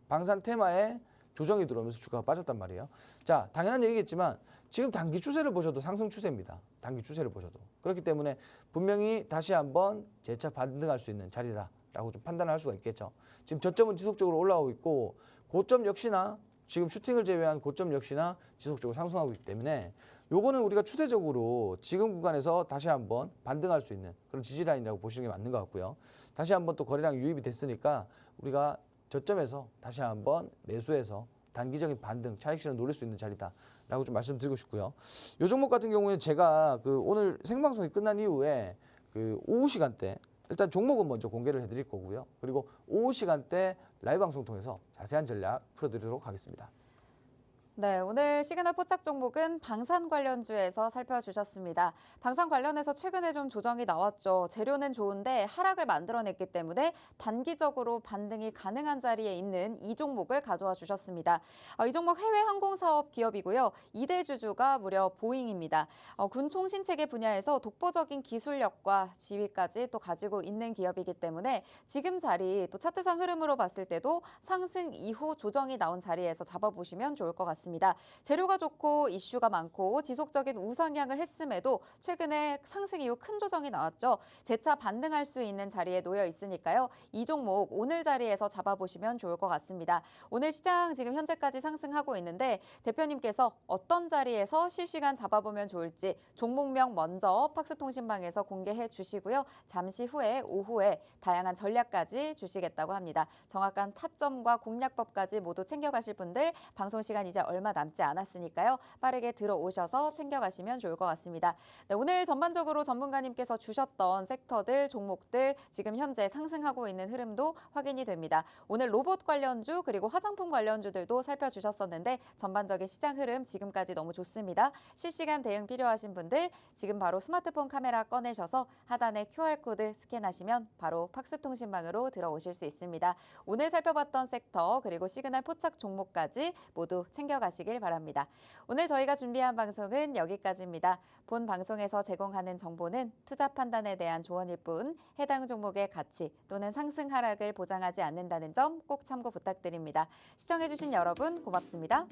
방산 테마에 조정이 들어오면서 주가가 빠졌단 말이에요. 자, 당연한 얘기겠지만 지금 단기 추세를 보셔도 상승 추세입니다. 단기 추세를 보셔도. 그렇기 때문에 분명히 다시 한번 재차 반등할 수 있는 자리다라고 좀 판단을 할 수가 있겠죠. 지금 저점은 지속적으로 올라오고 있고 고점 역시나 지금 슈팅을 제외한 고점 역시나 지속적으로 상승하고 있기 때문에 요거는 우리가 추세적으로 지금 구간에서 다시 한번 반등할 수 있는 그런 지지라인이라고 보시는 게 맞는 것 같고요. 다시 한번 또 거래량 유입이 됐으니까 우리가 저점에서 다시 한번 매수해서 단기적인 반등, 차익 실현 노릴 수 있는 자리다라고 좀 말씀드리고 싶고요. 요 종목 같은 경우에는 제가 오늘 생방송이 끝난 이후에 오후 시간대 일단 종목은 먼저 공개를 해드릴 거고요. 그리고 오후 시간대 라이브 방송 통해서 자세한 전략 풀어드리도록 하겠습니다. 네, 오늘 시그널 포착 종목은 방산 관련주에서 살펴주셨습니다. 방산 관련해서 최근에 좀 조정이 나왔죠. 재료는 좋은데 하락을 만들어냈기 때문에 단기적으로 반등이 가능한 자리에 있는 이 종목을 가져와 주셨습니다. 이 종목 해외 항공사업 기업이고요. 2대 주주가 무려 보잉입니다. 군 총신체계 분야에서 독보적인 기술력과 지위까지 또 가지고 있는 기업이기 때문에 지금 자리 또 차트상 흐름으로 봤을 때도 상승 이후 조정이 나온 자리에서 잡아보시면 좋을 것 같습니다. 재료가 좋고 이슈가 많고 지속적인 우상향을 했음에도 최근에 상승 이후 큰 조정이 나왔죠. 재차 반등할 수 있는 자리에 놓여 있으니까요. 이 종목 오늘 자리에서 잡아보시면 좋을 것 같습니다. 오늘 시장 지금 현재까지 상승하고 있는데 대표님께서 어떤 자리에서 실시간 잡아보면 좋을지 종목명 먼저 팍스통신방에서 공개해 주시고요. 잠시 후에 오후에 다양한 전략까지 주시겠다고 합니다. 정확한 타점과 공략법까지 모두 챙겨가실 분들 방송 시간 이제 얼마 남지 않았으니까요. 빠르게 들어오셔서 챙겨가시면 좋을 것 같습니다. 네, 오늘 전반적으로 전문가님께서 주셨던 섹터들, 종목들 지금 현재 상승하고 있는 흐름도 확인이 됩니다. 오늘 로봇 관련주 그리고 화장품 관련주들도 살펴주셨었는데 전반적인 시장 흐름 지금까지 너무 좋습니다. 실시간 대응 필요하신 분들 지금 바로 스마트폰 카메라 꺼내셔서 하단에 QR코드 스캔하시면 바로 팍스통신방으로 들어오실 수 있습니다. 오늘 살펴봤던 섹터 그리고 시그널 포착 종목까지 모두 챙겨가시길 바랍니다. 오늘 저희가 준비한 방송은 여기까지입니다. 본 방송에서 제공하는 정보는 투자 판단에 대한 조언일 뿐 해당 종목의 가치 또는 상승 하락을 보장하지 않는다는 점 꼭 참고 부탁드립니다. 시청해주신 여러분 고맙습니다.